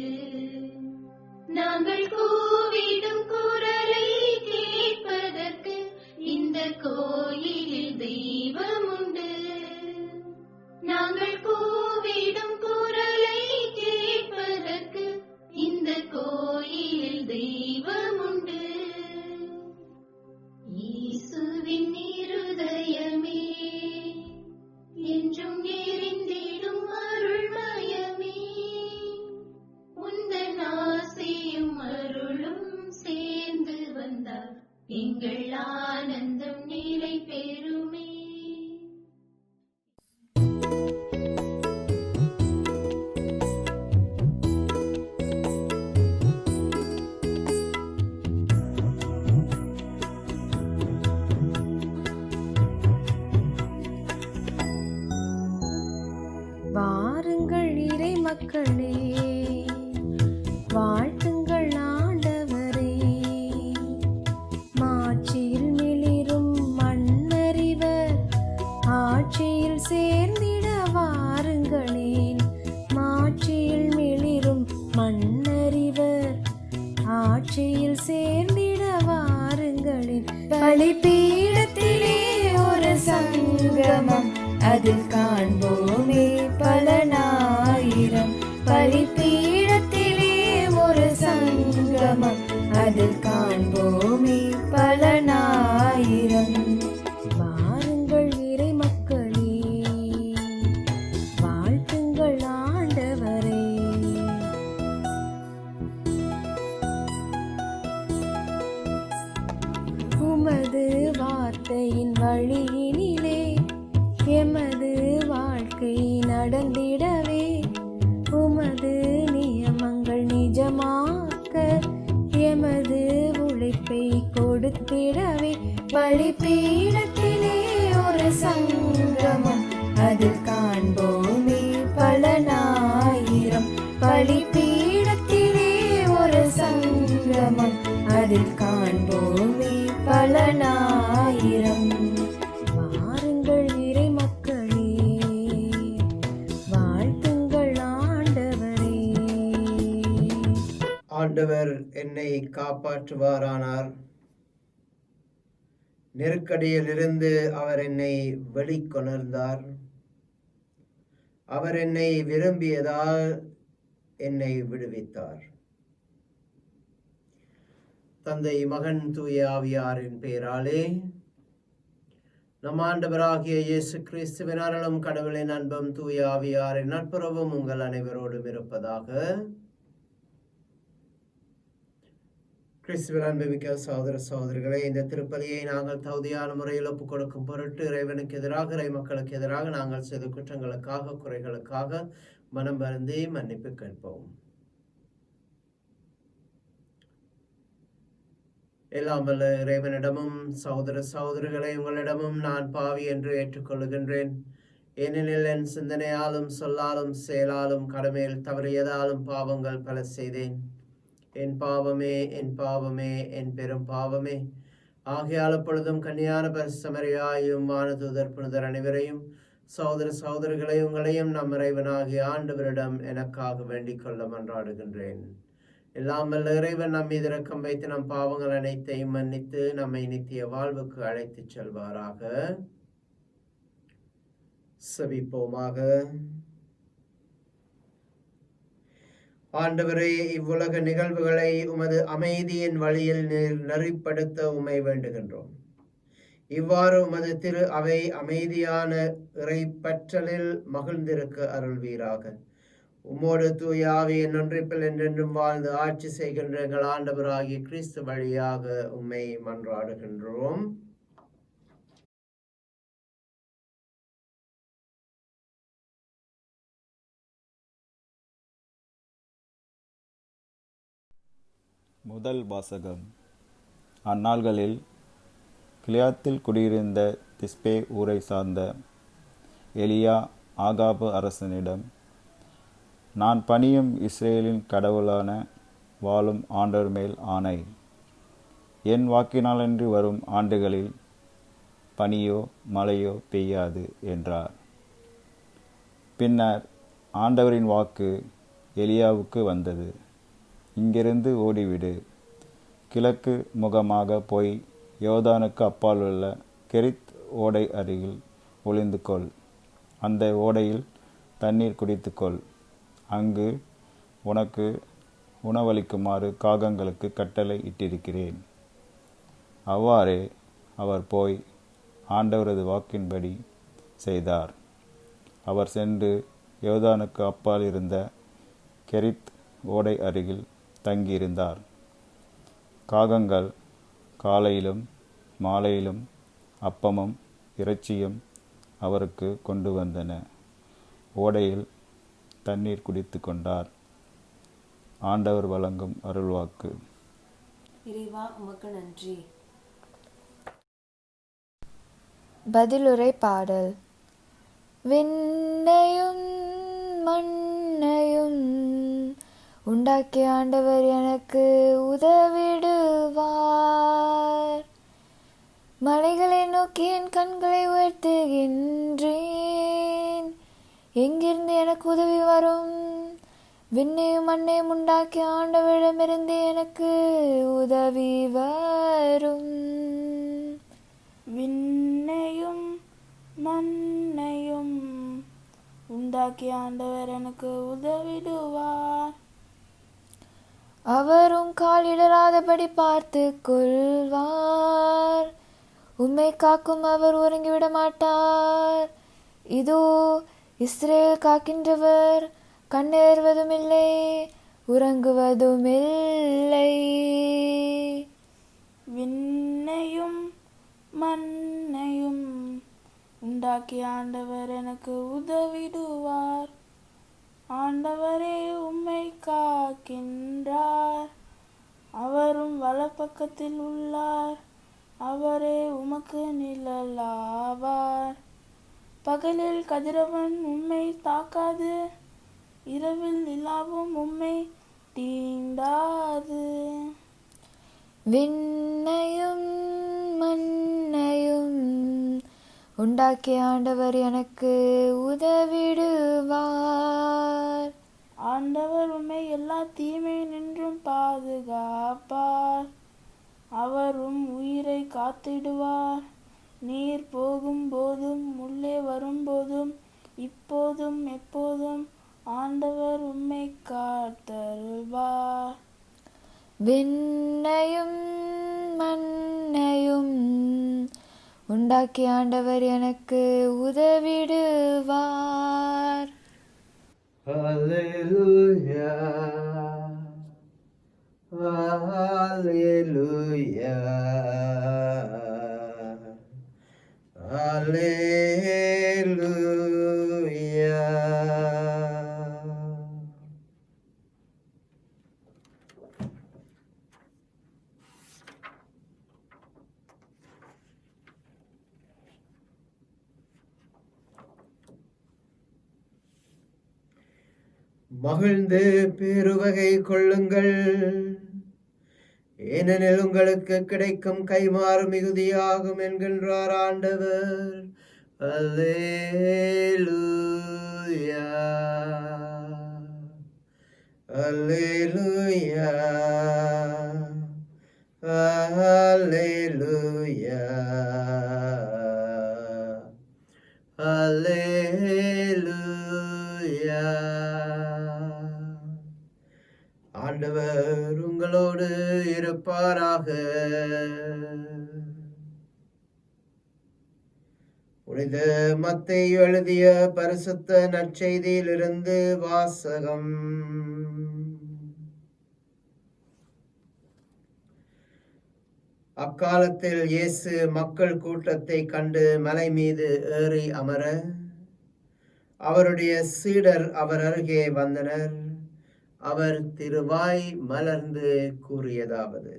நாங்கள் கூவிடும் குரலை கேட்பதற்கு இந்த கோயிலில் தெய்வம் உண்டு. நாங்கள் கூவிடும் குரலை கேட்பதற்கு இந்த கோயிலில் தெய்வம் உண்டு. இயேசுவின் இருதயமே, என்றும் எரிந்திடும் அருள்மயமே, உந்தன் ஆசையும் அருளும் சேர்ந்து வந்தால் எங்கள் ஆனந்தம் நிலை பெறுமே. வாருங்கள் இறை மக்களே, வாழ்த்துங்கள் ஆண்டவரே. மாட்சியில் மிளிரும் மன்னறிவர் ஆட்சியில் சேர்ந்திட வாருங்களேன். மாட்சியில் மிளிரும் மன்னறிவர் ஆட்சியில் சேர்ந்திட வாருங்களேன். பலிபீடத்திலே ஒரு சங்கமம், அதில் காண்போமே பலனாயிரம். பலிபீடத்திலே ஒரு சங்கமம், அதில் காண்போமே பலனாயிரம். வாருங்கள் இறை மக்களே, வாழ்த்துங்கள் ஆண்டவரே. உமது வார்த்தையின் வழியினிலே எமது வாழ்க்கை நடந்திடவே, உமது நியமங்கள் நிஜமாக்க எமது உழைப்பை கொடுத்திடவே. பலிபீடத்திலே ஒரு சங்கமம், அதில் காண்போமே பலனாயிரம். பலிபீடத்திலே ஒரு சங்கமம், அதில் காண்போமே பலனாயிரம். வாருங்கள் இறை மக்களே, வாழ்த்துங்கள் ஆண்டவரே. ஆண்டவர் என்னை காப்பாற்றுவாரானார். நெருக்கடியிலிருந்து அவர் என்னை வெளிக்கொணர்ந்தார். அவர் என்னை விரும்பியதால் என்னை விடுவித்தார். தந்தை, மகன், தூய ஆவியாரின் பெயராலே. நம் ஆண்டவராகிய இயேசு கிறிஸ்துவின் அருளும் கடவுளின் அன்பும் தூய ஆவியாரின் நட்புறவும் உங்கள் அனைவரோடும் இருப்பதாக. கிறிஸ்துவின் அன்புமிக்க சகோதர சகோதரிகளே, இந்த திருப்பலியை நாங்கள் தகுதியான முறையில் ஒப்புக் கொடுக்கும் பொருட்டு இறைவனுக்கு எதிராக, இறை மக்களுக்கு எதிராக நாங்கள் செய்த குற்றங்களுக்காக, குறைகளுக்காக மனம் வருந்தி மன்னிப்பு கேட்போம். எல்லாம் வல்ல இறைவனிடமும் சகோதர சகோதரிகளை உங்களிடமும் நான் பாவி என்று ஏற்றுக்கொள்கின்றேன். ஏனெனில் என் சிந்தனையாலும் சொல்லாலும் செயலாலும் கடமையில் தவறியதாலும் பாவங்கள் பல செய்தேன். என் பாவமே, என் பாவமே, என் பெரும் பாவமே. ஆகையால் எப்பொழுதும் கன்னியான பரிசுத்தமரியாயும் வானதூதர் புனிதர் அனைவரையும் சகோதர சகோதரிகளை உங்களையும் நம் இறைவனாகிய ஆண்டவரிடம் எனக்காக வேண்டிக் கொள்ள மன்றாடுகின்றேன். எல்லாம் வல்ல இறைவன் நம் மீது இரக்கம் வைத்து நம் பாவங்கள் அனைத்தையும் மன்னித்து நம்மை நித்திய வாழ்வுக்கு அழைத்துச் செல்வாராக. செபிப்போமாக. ஆண்டவரே, இவ்வுலக நிகழ்வுகளை உமது அமைதியின் வழியில் நெறிப்படுத்த உம்மை வேண்டுகின்றோம். இவ்வாறு உமது திரு அவை அமைதியான இறைப்பற்றலில் மகிழ்ந்திருக்க அருள்வீராக. உம்மோடு தூய ஆவியின் ஒன்றிப்பில் என்றென்றும் வாழ்ந்து ஆட்சி செய்கின்ற எங்கள் ஆண்டவராகிய கிறிஸ்து வழியாக உம்மை மன்றாடுகின்றோம். முதல் வாசகம். அந்நாள்களில் கிலியாத்தில் குடியிருந்த திஸ்பே ஊரை சார்ந்த எலியா ஆகாபு அரசனிடம், நான் பணியும் இஸ்ரேலின் கடவுளான வாழும் ஆண்டவர் மேல் ஆணை, என் வாக்கினாலன்றி வரும் ஆண்டுகளில் பனியோ மழையோ பெய்யாது என்றார். பின்னர் ஆண்டவரின் வாக்கு எலியாவுக்கு வந்தது, இங்கிருந்து ஓடிவிடு, கிழக்கு முகமாக போய் யோர்தானுக்கு அப்பாலுள்ள கெரித் ஓடை அருகில் ஒளிந்து கொள். அந்த ஓடையில் தண்ணீர் குடித்துக்கொள். அங்கு உனக்கு உணவளிக்குமாறு காகங்களுக்கு கட்டளை இட்டிருக்கிறேன். அவ்வாறே அவர் போய் ஆண்டவரது வாக்கின்படி செய்தார். அவர் சென்று யோர்தானுக்கு அப்பால் இருந்த கெரித் ஓடை அருகில் தங்கியிருந்தார். காகங்கள் காலையிலும் மாலையிலும் அப்பமும் இறைச்சியும் அவருக்கு கொண்டு வந்தன. ஓடையில் தண்ணீர் குடித்து கொண்டார். ஆண்டவர் வழங்கும் அருள்வாக்கு. இறைவா, உமக்கு நன்றி. பதிலுரை பாடல். விண்ணையும் மண்ணையும் உண்டாக்கிய ஆண்டவர் எனக்கு உதவிடுவார். மலைகளை நோக்கி என் கண்களை உயர்த்துகின்றேன். எங்கிருந்து எனக்கு உதவி வரும்? விண்ணையும் மண்ணையும் உண்டாக்கிய ஆண்டவரிடமிருந்து எனக்கு உதவி வரும். விண்ணையும் மண்ணையும் உண்டாக்கிய ஆண்டவர் எனக்கு உதவிடுவார். அவரும் காலிடராதபடி பார்த்து கொள்வார். உம்மை காக்கும் அவர் உறங்கிவிட மாட்டார். இதோ இஸ்ரேல் காக்கின்றவர் கண்ணேறுவதுமில்லை, உறங்குவதுமில்லை. விண்ணையும் மண்ணையும் உண்டாக்கிய ஆண்டவர் எனக்கு உதவிடுவார். ஆண்டவரே உம்மை காக்கின்றார். அவரும் வலப்பக்கத்தில் உள்ளார். அவரே உமக்கு நிழலாவார். பகலில் கதிரவன் உம்மை தாக்காது, இரவில் நிலாவும் உம்மை தீண்டாது. விண்ணையும் மண்ணையும் உண்டாக்கிய ஆண்டவர் எனக்கு உதவிடுவார். ஆண்டவர் உம்மை எல்லா தீமை நின்றும் பாதுகாப்பார். அவரும் உயிரை காத்திடுவார். நீர் போகும் போதும் உள்ளே வரும்போதும் இப்போதும் எப்போதும் ஆண்டவர் உம்மை காத்தருள்வார். விண்ணையும் மண்ணையும் உண்டாக்கிய ஆண்டவர் எனக்கு உதவிடுவார். Hallelujah. Hallelujah. Hallelujah. மகிழ்ந்து பெருவகை கொள்ளுங்கள், ஏனெனில் உங்களுக்கு கிடைக்கும் கைமாறு மிகுதியாகும் என்கின்றார் ஆண்டவர். அல்லேலூயா, அல்லேலூயா, அல்லேலூயா, அல்லேலூயா. ஆண்டவர் உங்களோடு இருப்பாராக. புனித மத்தேயு எழுதிய பரிசுத்த நற்செய்தியிலிருந்து வாசகம். அக்காலத்தில் இயேசு மக்கள் கூட்டத்தை கண்டு மலை மீது ஏறி அமர, அவருடைய சீடர் அவர் அருகே வந்தனர். அவர் திருவாய் மலர்ந்து கூறியதாவது: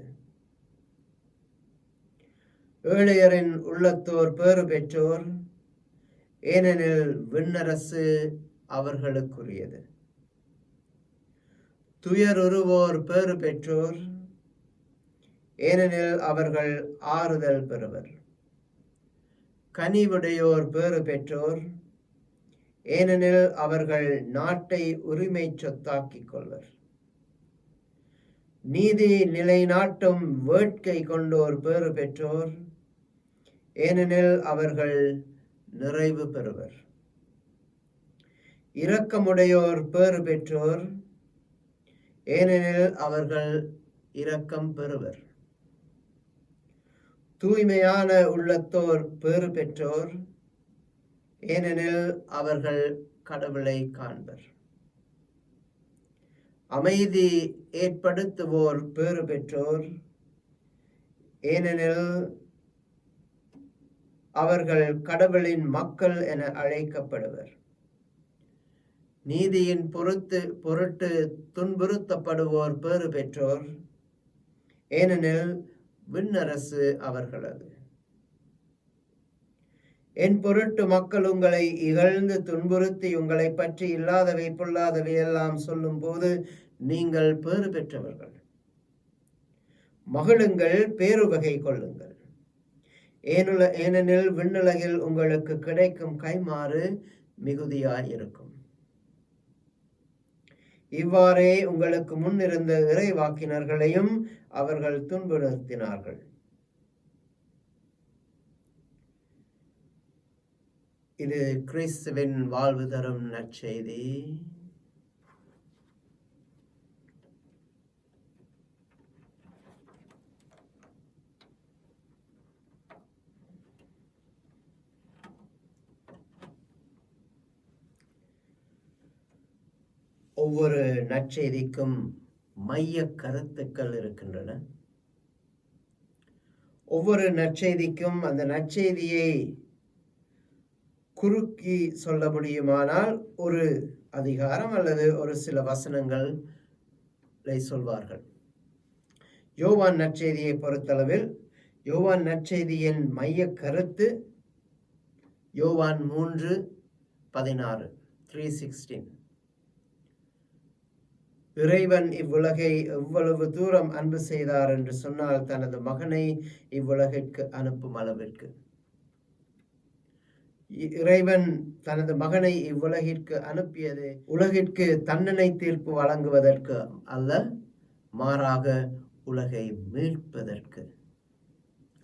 ஏழையரின் உள்ளத்தோர் பேறு பெற்றோர், ஏனெனில் விண்ணரசு அவர்களுக்குரியது. துயருறுவோர் பேறு பெற்றோர், ஏனெனில் அவர்கள் ஆறுதல் பெறுவர். கனிவுடையோர் பேறு பெற்றோர், ஏனெனில் அவர்கள் நாட்டை உரிமை சொத்தாக்கிக் கொள்வர். நீதி நிலைநாட்டும் வேட்கை கொண்டோர் பேறு பெற்றோர், ஏனெனில் அவர்கள் நிறைவு பெறுவர். இரக்கமுடையோர் பேறு பெற்றோர், ஏனெனில் அவர்கள் இரக்கம் பெறுவர். தூய்மையான உள்ளத்தோர் பேறு பெற்றோர், ஏனெனில் அவர்கள் கடவுளை காண்பர். அமைதி ஏற்படுத்துவோர் பேறு பெற்றோர், ஏனெனில் அவர்கள் கடவுளின் மக்கள் என அழைக்கப்படுவர். நீதியின் பொருட்டு துன்புறுத்தப்படுவோர் பேறு பெற்றோர், ஏனெனில் விண்ணரசு அவர்களது. என் பொருட்டு மக்கள் உங்களை இகழ்ந்து துன்புறுத்தி உங்களை பற்றி இல்லாதவை பொல்லாதவை எல்லாம் சொல்லும் போது நீங்கள் பேறு பெற்றவர்கள். மகிழுங்கள், பேருவகை கொள்ளுங்கள், ஏனெனில் விண்ணுலகில் உங்களுக்கு கிடைக்கும் கைமாறு மிகுதியாயிருக்கும். இவ்வாறே உங்களுக்கு முன்னிருந்த இறைவாக்கினர்களையும் அவர்கள் துன்புறுத்தினார்கள். இது கிறிஸ்துவின் வாழ்வு தரும் நற்செய்தி. ஒவ்வொரு நற்செய்திக்கும் மைய கருத்துக்கள் இருக்கின்றன. ஒவ்வொரு நற்செய்திக்கும் அந்த நற்செய்தியை குறுக்கி சொல்ல முடியுமானால் ஒரு அதிகாரம் அல்லது ஒரு சில வசனங்களை சொல்வார்கள். யோவான் நற்செய்தியை பொறுத்தளவில் யோவான் நற்செய்தியின் மைய கருத்து யோவான் 3:16 3:16. இறைவன் இவ்வுலகை எவ்வளவு தூரம் அன்பு செய்தார் என்று சொன்னால் தனது மகனை இவ்வுலகிற்கு அனுப்பும் அளவிற்கு. இறைவன் தனது மகனை இவ்வுலகிற்கு அனுப்பியது உலகிற்கு தண்டனை தீர்ப்பு வழங்குவதற்கு அல்ல, மாறாக உலகை மீட்பதற்கு.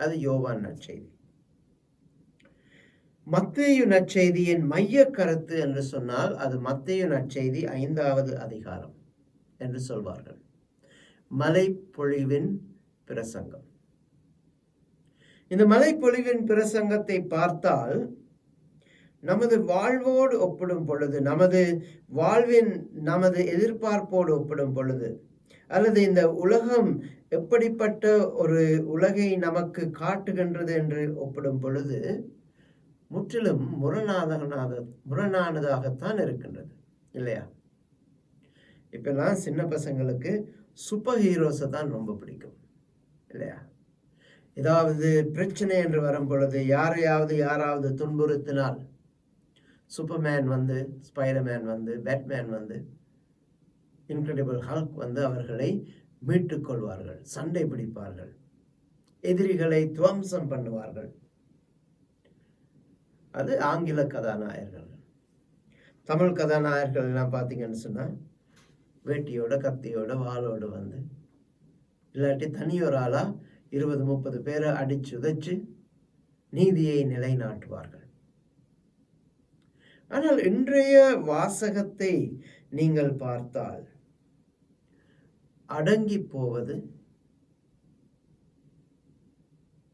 அது யோவான் நற்செய்தி. மத்தேயு நற்செய்தியின் மைய கருத்து என்று சொன்னால் அது மத்தேயு நற்செய்தி 5வது அதிகாரம் என்று சொல்வார்கள். மலைப்பொழிவின் பிரசங்கம். இந்த மலைப்பொழிவின் பிரசங்கத்தை பார்த்தால் நமது வாழ்வோடு ஒப்பிடும் பொழுது, நமது எதிர்பார்ப்போடு ஒப்பிடும் பொழுது, அல்லது இந்த உலகம் எப்படிப்பட்ட ஒரு உலகை நமக்கு காட்டுகின்றது என்று ஒப்பிடும் பொழுது முற்றிலும் முரணானதாகத்தான் இருக்கின்றது, இல்லையா? இப்பெல்லாம் சின்ன பசங்களுக்கு சூப்பர் ஹீரோஸை தான் ரொம்ப பிடிக்கும், இல்லையா? ஏதாவது பிரச்சனை என்று வரும் பொழுது, யாராவது துன்புறுத்தினால் சூப்பர்மேன் வந்து, ஸ்பைடர்மேன் வந்து, பேட்மேன் வந்து, இன்கிரெடிபிள் ஹல்க் வந்து அவர்களை மீட்டுக் கொள்வார்கள், சண்டை பிடிப்பார்கள், எதிரிகளை துவம்சம் பண்ணுவார்கள். அது ஆங்கில கதாநாயகர்கள். தமிழ் கதாநாயகர்கள் எல்லாம் பார்த்தீங்கன்னு சொன்னா வேட்டியோட, கத்தியோட, வாளோடு வந்து, இல்லாட்டி தனியொரு ஆளா 20-30 பேரை அடிச்சு உதைச்சு நீதியை நிலைநாட்டுவார்கள். ஆனால் இன்றைய வாசகத்தை நீங்கள் பார்த்தால் அடங்கி போவது,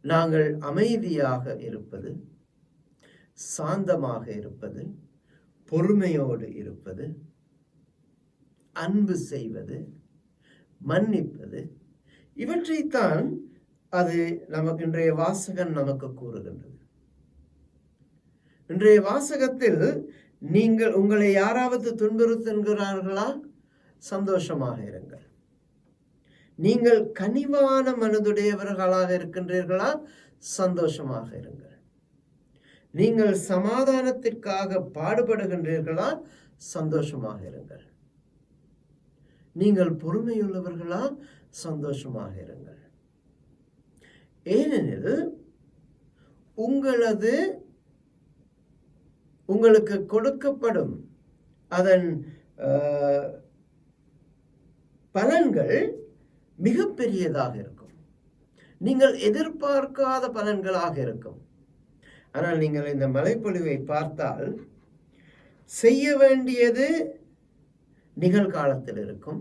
நாங்கள் அமைதியாக இருப்பது, சாந்தமாக இருப்பது, பொறுமையோடு இருப்பது, அன்பு செய்வது, மன்னிப்பது, இவற்றைத்தான் அது நமக்கு இன்றைய வாசகம் நமக்கு கூறுகின்றது. இன்றைய வாசகத்தில் நீங்கள் உங்களை யாராவது துன்புறுத்துகிறார்களா, சந்தோஷமாக இருங்கள். நீங்கள் கனிவான மனதுடையவர்களாக இருக்கின்றீர்களா, சந்தோஷமாக இருங்கள். நீங்கள் சமாதானத்திற்காக பாடுபடுகின்றீர்களா, சந்தோஷமாக இருங்கள். நீங்கள் பொறுமையுள்ளவர்களா, சந்தோஷமாக இருங்கள். ஏனெனில் உங்களுக்கு கொடுக்கப்படும் அதன் பலன்கள் மிகப்பெரியதாக இருக்கும். நீங்கள் எதிர்பார்க்காத பலன்களாக இருக்கும். ஆனால் நீங்கள் இந்த மலைப்பொழிவை பார்த்தால் செய்ய வேண்டியது நிகழ்காலத்தில் இருக்கும்.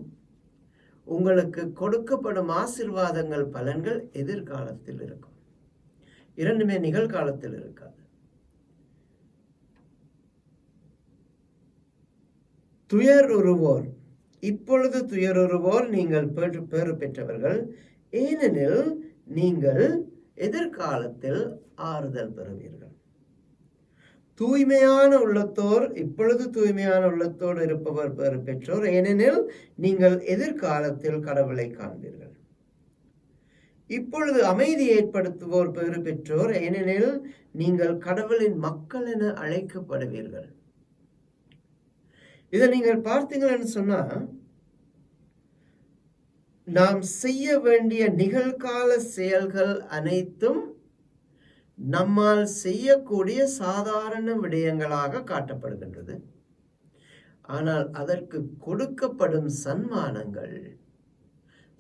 உங்களுக்கு கொடுக்கப்படும் ஆசீர்வாதங்கள், பலன்கள் எதிர்காலத்தில் இருக்கும். இரண்டுமே நிகழ்காலத்தில் இருக்காது. துயருறுவோர், இப்பொழுது துயருறுவோர் நீங்கள் பேறு பெற்றவர்கள், ஏனெனில் நீங்கள் எதிர்காலத்தில் ஆறுதல் பெறுவீர்கள். தூய்மையான உள்ளத்தோர், இப்பொழுது தூய்மையான உள்ளத்தோடு இருப்பவர் பேறு பெற்றோர், ஏனெனில் நீங்கள் எதிர்காலத்தில் கடவுளை காண்பீர்கள். இப்பொழுது அமைதி ஏற்படுத்துவோர் பேறு பெற்றோர், ஏனெனில் நீங்கள் கடவுளின் மக்கள் என அழைக்கப்படுவீர்கள். இதை நீங்கள் பார்த்தீங்கன்னு சொன்னா, நாம் செய்ய வேண்டிய நிகழ்கால செயல்கள் அனைத்தும் நம்மால் செய்யக்கூடிய சாதாரண விடயங்களாக காட்டப்படுகின்றது. ஆனால் அதற்கு கொடுக்கப்படும் சன்மானங்கள்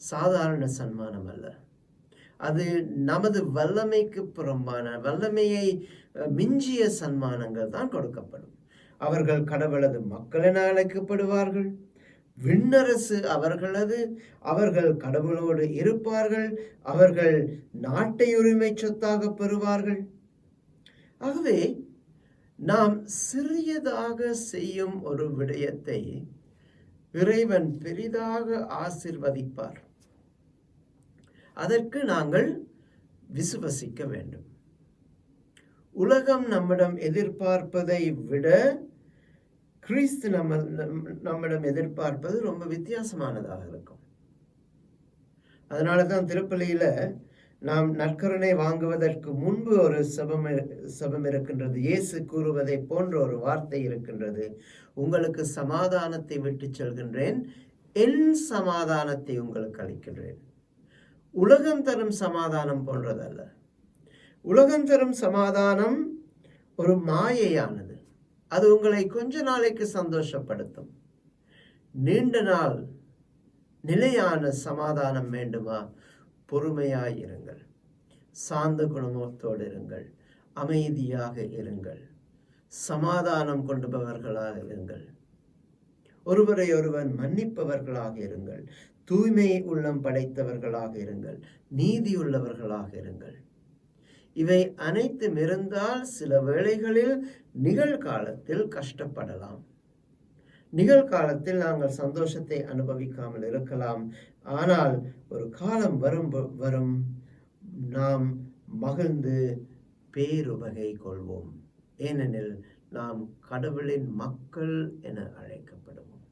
சாதாரண சன்மானம் அல்ல. அது நமது வல்லமைக்கு புறம்பான, வல்லமையை மிஞ்சிய சன்மானங்கள் தான் கொடுக்கப்படும். அவர்கள் கடவுளது மக்கள் என அழைக்கப்படுவார்கள். விண்ணரசு அவர்களது, அவர்கள் கடவுளோடு இருப்பார்கள், அவர்கள் நாட்டை உரிமை சொத்தாக பெறுவார்கள். ஆகவே நாம் சிறியதாக செய்யும் ஒரு விடயத்தை இறைவன் பெரிதாக ஆசீர்வதிப்பார். அதற்கு நாங்கள் விசுவசிக்க வேண்டும். உலகம் நம்மிடம் எதிர்பார்ப்பதை விட கிறிஸ்து நம்மிடம் எதிர்பார்ப்பது ரொம்ப வித்தியாசமானதாக இருக்கும். அதனால தான் திருப்பலியில நாம் நற்கருணை வாங்குவதற்கு முன்பு ஒரு செபம் இருக்கின்றது. இயேசு கூறுவதை போன்ற ஒரு வார்த்தை இருக்கின்றது. உங்களுக்கு சமாதானத்தை விட்டு செல்கின்றேன், என் சமாதானத்தை உங்களுக்கு அளிக்கின்றேன். உலகம் தரும் சமாதானம் போன்றதல்ல. உலகம் தரும் சமாதானம் ஒரு மாயையானது. அது உங்களை கொஞ்ச நாளைக்கு சந்தோஷப்படுத்தும். நீண்ட நாள் நிலையான சமாதானம் வேண்டுமா? பொறுமையாய் இருங்கள், சாந்த குணமத்தோடு இருங்கள், அமைதியாக இருங்கள், சமாதானம் கொண்டுபவர்களாக இருங்கள், ஒருவரை ஒருவர் மன்னிப்பவர்களாக இருங்கள், தூய்மை உள்ளம் படைத்தவர்களாக இருங்கள், நீதி உள்ளவர்களாக இருங்கள். இவை அனைத்தும் இருந்தால் சில வேளைகளில் நிகழ்காலத்தில் கஷ்டப்படலாம். நிகழ்காலத்தில் நாங்கள் சந்தோஷத்தை அனுபவிக்காமல் இருக்கலாம். ஆனால் ஒரு காலம் வரும் நாம் மகிழ்ந்து பேருவகை கொள்வோம். ஏனெனில் நாம் கடவுளின் மக்கள் என அழைக்கப்படுவோம்.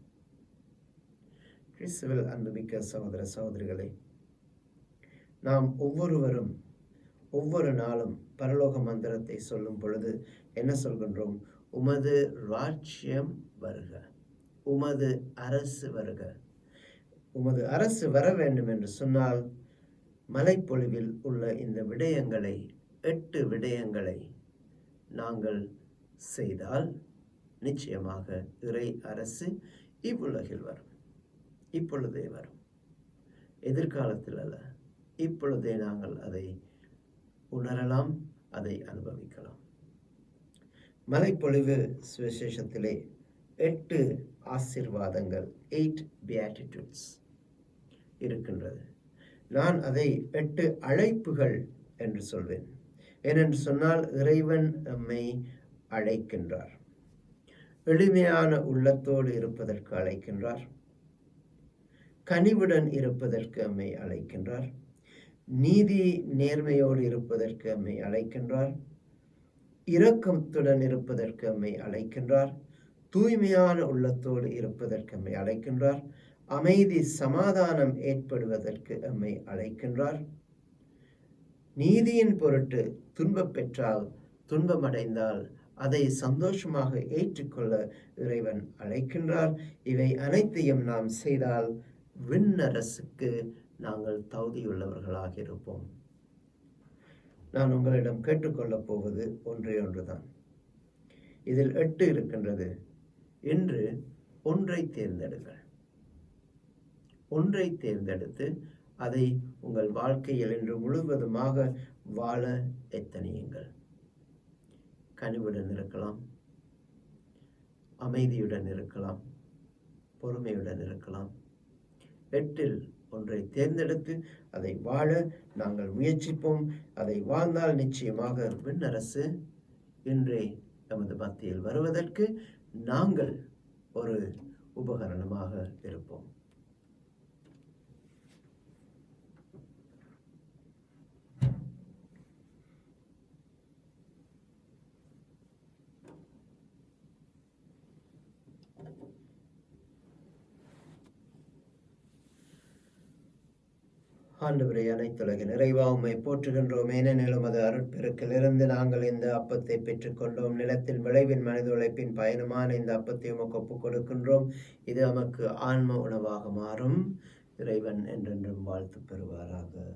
கிறிஸ்துவில் அன்புமிக்க சகோதர சகோதரிகளே, நாம் ஒவ்வொருவரும் ஒவ்வொரு நாளும் பரலோக மந்திரத்தை சொல்லும் பொழுது என்ன சொல்கின்றோம்? உமது ராஜ்யம் வருக, உமது அரசு வருக. உமது அரசு வர வேண்டும் என்று சொன்னால் மலைப்பொழிவில் உள்ள இந்த விடயங்களை 8 விடயங்களை நாங்கள் செய்தால் நிச்சயமாக இறை அரசு இவ்வுலகில் வரும். இப்பொழுதே வரும், எதிர்காலத்தில் அல்ல. இப்பொழுதே நாங்கள் அதை உணரலாம், அதை அனுபவிக்கலாம். மலைப்பொழிவு சுவிசேஷத்திலே 8 ஆசீர்வாதங்கள், 8 பியாட்டிட்யூட்ஸ் இருக்கின்றது. நான் அதை 8 அழைப்புகள் என்று சொல்வேன். ஏனென்று சொன்னால் இறைவன் நம்மை அழைக்கின்றார். எளிமையான உள்ளத்தோடு இருப்பதற்கு அழைக்கின்றார். கனிவுடன் இருப்பதற்கு நம்மை அழைக்கின்றார். நீதி நேர்மையோடு இருப்பதற்கு நம்மை அழைக்கின்றார். இரக்கத்துடன் இருப்பதற்கு நம்மை அழைக்கின்றார். தூய்மையான உள்ளத்தோடு இருப்பதற்கு நம்மை அழைக்கின்றார். அமைதி சமாதானம் ஏற்படுவதற்கு நம்மை அழைக்கின்றார். நீதியின் பொருட்டு துன்பம் பெற்றால், துன்பமடைந்தால் அதை சந்தோஷமாக ஏற்றுக்கொள்ள இறைவன் அழைக்கின்றார். இவை அனைத்தையும் நாம் செய்தால் விண்ணரசுக்கு நாங்கள் தகுதியுள்ளவர்களாக இருப்போம். நான் உங்களிடம் கேட்டுக்கொள்ளப் போவது ஒன்றுதான். இதில் 8 இருக்கின்றது. இன்று ஒன்றை தேர்ந்தெடுங்கள். ஒன்றை தேர்ந்தெடுத்து அதை உங்கள் வாழ்க்கையில் இன்று முழுவதுமாக வாழ எத்தனியுங்கள். கனிவுடன் இருக்கலாம், அமைதியுடன் இருக்கலாம், பொறுமையுடன் இருக்கலாம். 8இல் ஒன்றை தேர்ந்தெடுத்து அதை வாழ நாங்கள் முயற்சிப்போம். அதை வாழ்ந்தால் நிச்சயமாக விண்ணரசு இன்றே நமது மத்தியில் வருவதற்கு நாங்கள் ஒரு உபகரணமாக இருப்போம். ஆண்டவரே, அனைத்துலக நிறைவா உம்மை போற்றுகின்றோம். ஏனெனில் உமது அருட்பெருக்கிலிருந்து நாங்கள் இந்த அப்பத்தை பெற்றுக்கொண்டோம். நிலத்தின் விளைவின் மனித உழைப்பின் பயணமான இந்த அப்பத்தை உமக்கு ஒப்புக் கொடுக்கின்றோம். இது நமக்கு ஆன்ம உணவாக மாறும். இறைவன் என்றென்றும் வாழ்த்து பெறுவாராக.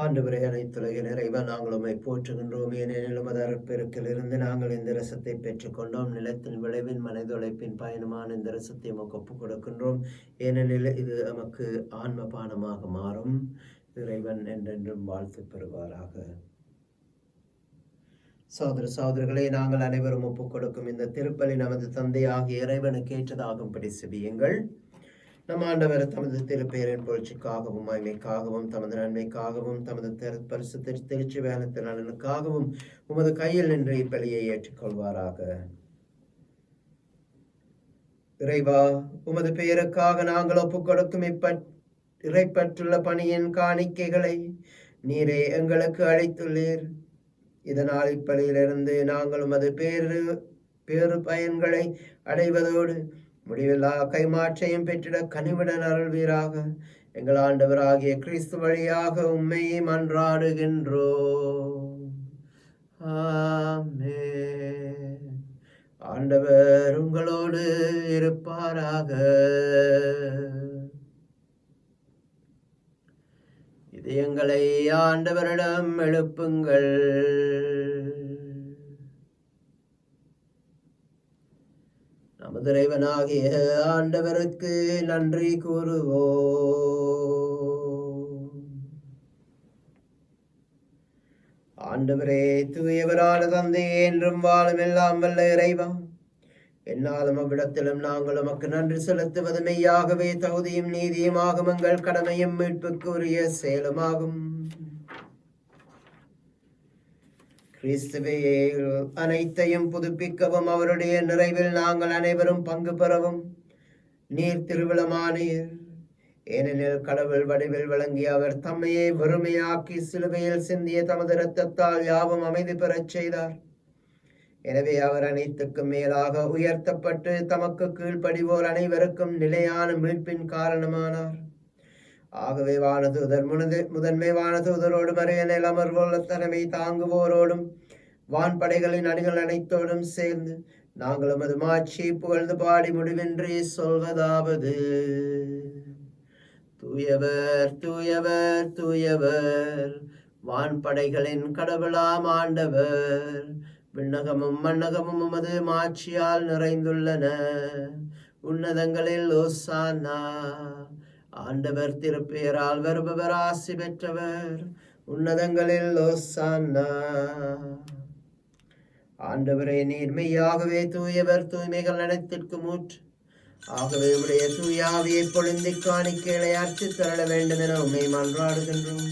ஆண்டவரே, அனைத்துலக நிறைவா நாங்கள் உம்மை போற்றுகின்றோம். ஏனெனில் உமது அருட்பெருக்கிலிருந்து நாங்கள் இந்த ரசத்தை பெற்றுக்கொண்டோம். நிலத்தின் விளைவின் மனித உழைப்பின் பயணமான இந்த ரசத்தை உமக்கு ஒப்புக் கொடுக்கின்றோம். ஏனெனில் இது நமக்கு ஆன்ம பானமாக மாறும். இறைவன் என்றென்றும் வாழ்த்து பெறுவாராக. சகோதர சகோதரிகளே, நாங்கள் அனைவரும் ஒப்புக் கொடுக்கும் இந்த திருப்பலி நமது தந்தையாகிய இறைவனுக்கு ஏற்றதாகும்படி செபியுங்கள். நம் ஆண்டவர் தமது திருப்பெயரின் புகழ்ச்சிக்காகவும் மகிமைக்காகவும் தமது நன்மைக்காகவும் தமது பரிசுத்த திருச்சி வேலத்தின் நலனுக்காகவும் உமது கையில் நின்று இப்பலியை ஏற்றுக்கொள்வாராக. இறைவா, உமது பெயருக்காக நாங்கள் ஒப்புக் கொடுக்கும் இறைப்பற்றுள்ள பணியின் காணிக்கைகளை நீரே எங்களுக்கு அளித்துள்ளீர். இதனால் இப்பலியிலிருந்து நாங்கள் உமது பேரு பயன்களை அடைவதோடு முடிவில்லா கைமாற்றையும் பெற்றிட கனிவுடன் அருள்வீராக. எங்கள் ஆண்டவராகிய கிறிஸ்து வழியாக உம்மை மன்றாடுகின்றோம். ஆமென். ஆண்டவர் உங்களோடு இருப்பாராக. இதயங்களை ஆண்டவரிடம் எழுப்புங்கள். நமது இறைவனாகிய ஆண்டவருக்கு நன்றி கூறுவோம். ஆண்டவரே, தூயவரான தந்தையே, என்றும் வாழும் எல்லாம் வல்ல இறைவா, என்னாலும் அவ்விடத்திலும் நாங்கள் உமக்கு நன்றி செலுத்துவது மெய்யாகவே தகுதியும் நீதியுமாகும், எங்கள் கடமையும் மீட்புக்குரிய செயலுமாகும். கிறிஸ்துவே, அனைத்தையும் புதுப்பிக்கவும் அவருடைய நிறைவில் நாங்கள் அனைவரும் பங்கு பெறவும் நீர் திருவிழமானீர். ஏனெனில் கடவுள் வடிவில் விளங்கிய அவர் தம்மையே வெறுமையாக்கி சிலுவையில் சிந்திய தமது இரத்தத்தால் யாவும் அமைதி பெறச் செய்தார். எனவே அவர் அனைத்துக்கும் மேலாக உயர்த்தப்பட்டு தமக்கு கீழ்ப்படிவோர் அனைவருக்கும் நிலையான மீட்பின் காரணமானார். ஆகவே வானதூதர் முதன்மை வானதூதரோடும் அரிய நிலமர்வுள்ள தலைமை தாங்குவோரோடும் வான்படைகளின் அணிகள் அனைத்தோடும் சேர்ந்து நாங்களும் அது மாட்சி புகழ்ந்து பாடி முடிவின்றி சொல்வதாவது: தூயவர் தூயவர் தூயவர், வான்படைகளின் கடவுளாம் ஆண்டவர். விண்ணகமும் மண்ணகமும் உமது மாட்சியால் நிறைந்துள்ளன. உன்னதங்களில் ஓசானா. ஆண்டவர் திருப்பெயரால் வருபவர் ஆசி பெற்றவர். உன்னதங்களில் ஓசானா. ஆண்டவரே, நீர் மெய்யாகவே தூயவர், தூய்மைகள் அனைத்திற்கும் ஊற்று. ஆகவே உடைய தூயாவியை பொழிந்து காணிக்கைகளை அர்ச்சி தரள வேண்டும் என உண்மை மன்றாடுகின்றோம்.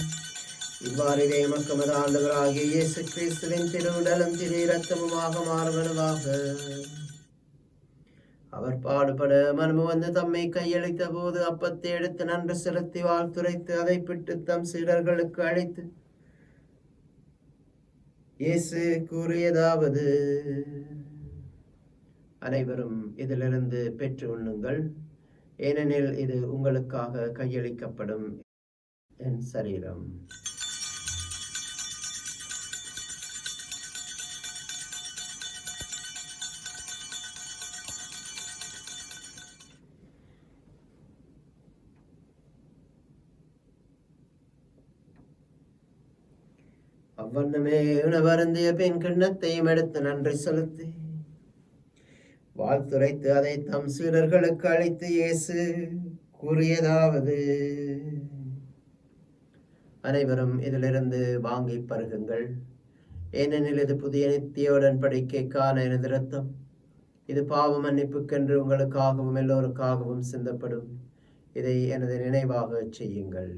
இவ்வாறு எமது ஆண்டவராகிய இயேசு கிறிஸ்துவின் திருவுடலும் திரு இரத்தமுமாக மாறுவனவாக. அவர் பாடுபட மனமு வந்து தம்மை கையளித்த போது அப்பத்தை எடுத்து நன்று செலுத்தி வாழ்த்துரைத்து அதை பிட்டு தம் சீடர்களுக்கு அளித்து இயேசு கூறியதாவது: அனைவரும் இதிலிருந்து பெற்று உண்ணுங்கள், ஏனெனில் இது உங்களுக்காக கையளிக்கப்படும் என் சரீரம். அவ்வண்ணமே உணவருந்திய பின் கிண்ணத்தையும் எடுத்து நன்றி செலுத்தி வாழ்த்துரைத்து அதை தம் சீடர்களுக்கு அளித்து இயேசு கூறியதாவது: அனைவரும் இதிலிருந்து வாங்கி பருகுங்கள், ஏனெனில் இது புதிய நித்திய உடன்படிக்கைக்கான எனது இரத்தம். இது பாவ மன்னிப்புக்கென்று உங்களுக்காகவும் எல்லோருக்காகவும் சிந்தப்படும். இதை எனது நினைவாக செய்யுங்கள்.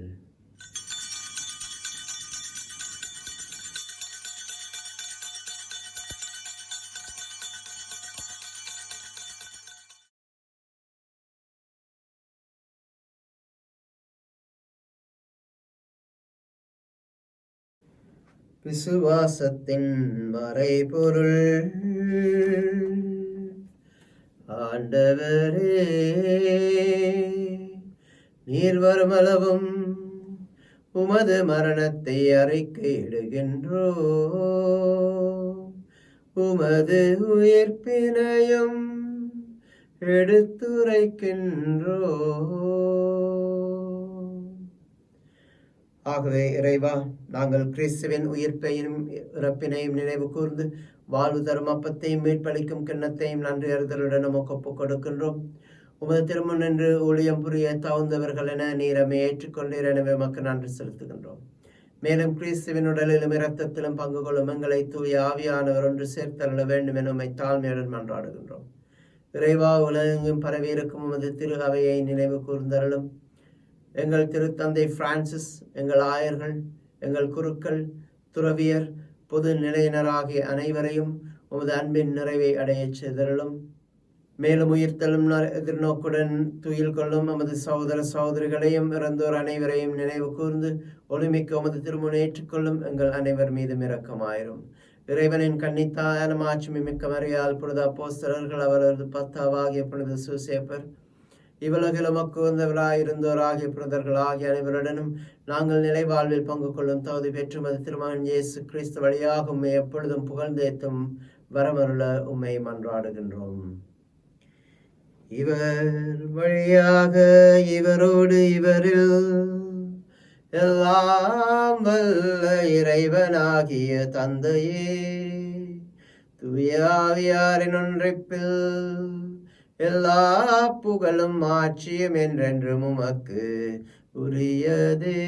விசுவாசத்தின் மறைபொருள். ஆண்டவரே, நீர் வருமளவும் உமது மரணத்தை அறிக்கையிடுகின்றோ, உமது உயிர்ப்பினையும் எடுத்துரைக்கின்றோ. ஆகவே இறைவா, நாங்கள் கிறிஸ்துவின் உயிர்ப்பையும் இறப்பினையும் நினைவு கூர்ந்து வாழ்வு தரும் அப்பத்தையும் மீட்பளிக்கும் கிண்ணத்தையும் நன்றி அறிதலுடன் நமக்கு ஒப்புக் கொடுக்கின்றோம். உமது திருமுன் நின்று ஊழியம் புரிய தகுந்தவர்கள் என நீரமை ஏற்றுக்கொண்டீர். எனவே நமக்கு நன்றி செலுத்துகின்றோம். மேலும் கிறிஸ்துவின் உடலிலும் இரத்தத்திலும் பங்கு கொள்ளும் எங்களை தூய ஆவியானவர் ஒன்று சேர்த்தருள வேண்டும் என உம்மை தாழ்மையுடன் மன்றாடுகின்றோம். இறைவா, உலகெங்கும் பரவி இருக்கும் உமது திரு அவையை நினைவு கூர்ந்தருளும். எங்கள் திருத்தந்தை பிரான்சிஸ், எங்கள் ஆயர்கள், எங்கள் குருக்கள், துறவியர், பொது நிலையினராகிய அனைவரையும் உமது அன்பின் நிறைவை அடையச் செய்தருளும். மேலும் உயிர்த்தலும் எதிர்நோக்குடன் துயில் கொள்ளும் நமது சகோதர சகோதரிகளையும் இறந்தோர் அனைவரையும் நினைவு கூர்ந்து ஒளிமிக்க உமது திருமுனை ஏற்றுக்கொள்ளும் எங்கள் அனைவர் மீதும் இரக்கமாயிரும். இறைவனின் கன்னித்தாயான மாட்சிமை மிக்க மரியாள், புனித அப்போஸ்தலர்கள், அவரது பத்தாவாகிய புனித சூசேப்பர், இவ்வுலகில் உமக்கு வந்தவராயிருந்தோராகிய புனிதர்கள் ஆகிய அனைவருடனும் நாங்கள் நிலை வாழ்வில் பங்கு கொள்ளும் தகுதி பெற்று மது திருமகன் இயேசு கிறிஸ்து வழியாக உம்மை எப்பொழுதும் புகழ்ந்தேத்தும் வரமருள உம்மை மன்றாடுகின்றோம். இவர் வழியாக, இவரோடு, இவரில் எல்லாம் வல்ல இறைவனாகிய தந்தையே, தூய ஆவியாரின் ஒன்றிப்பில் எல்லா புகழும் ஆட்சியும் என்றென்றும் உமக்கு உரியதே.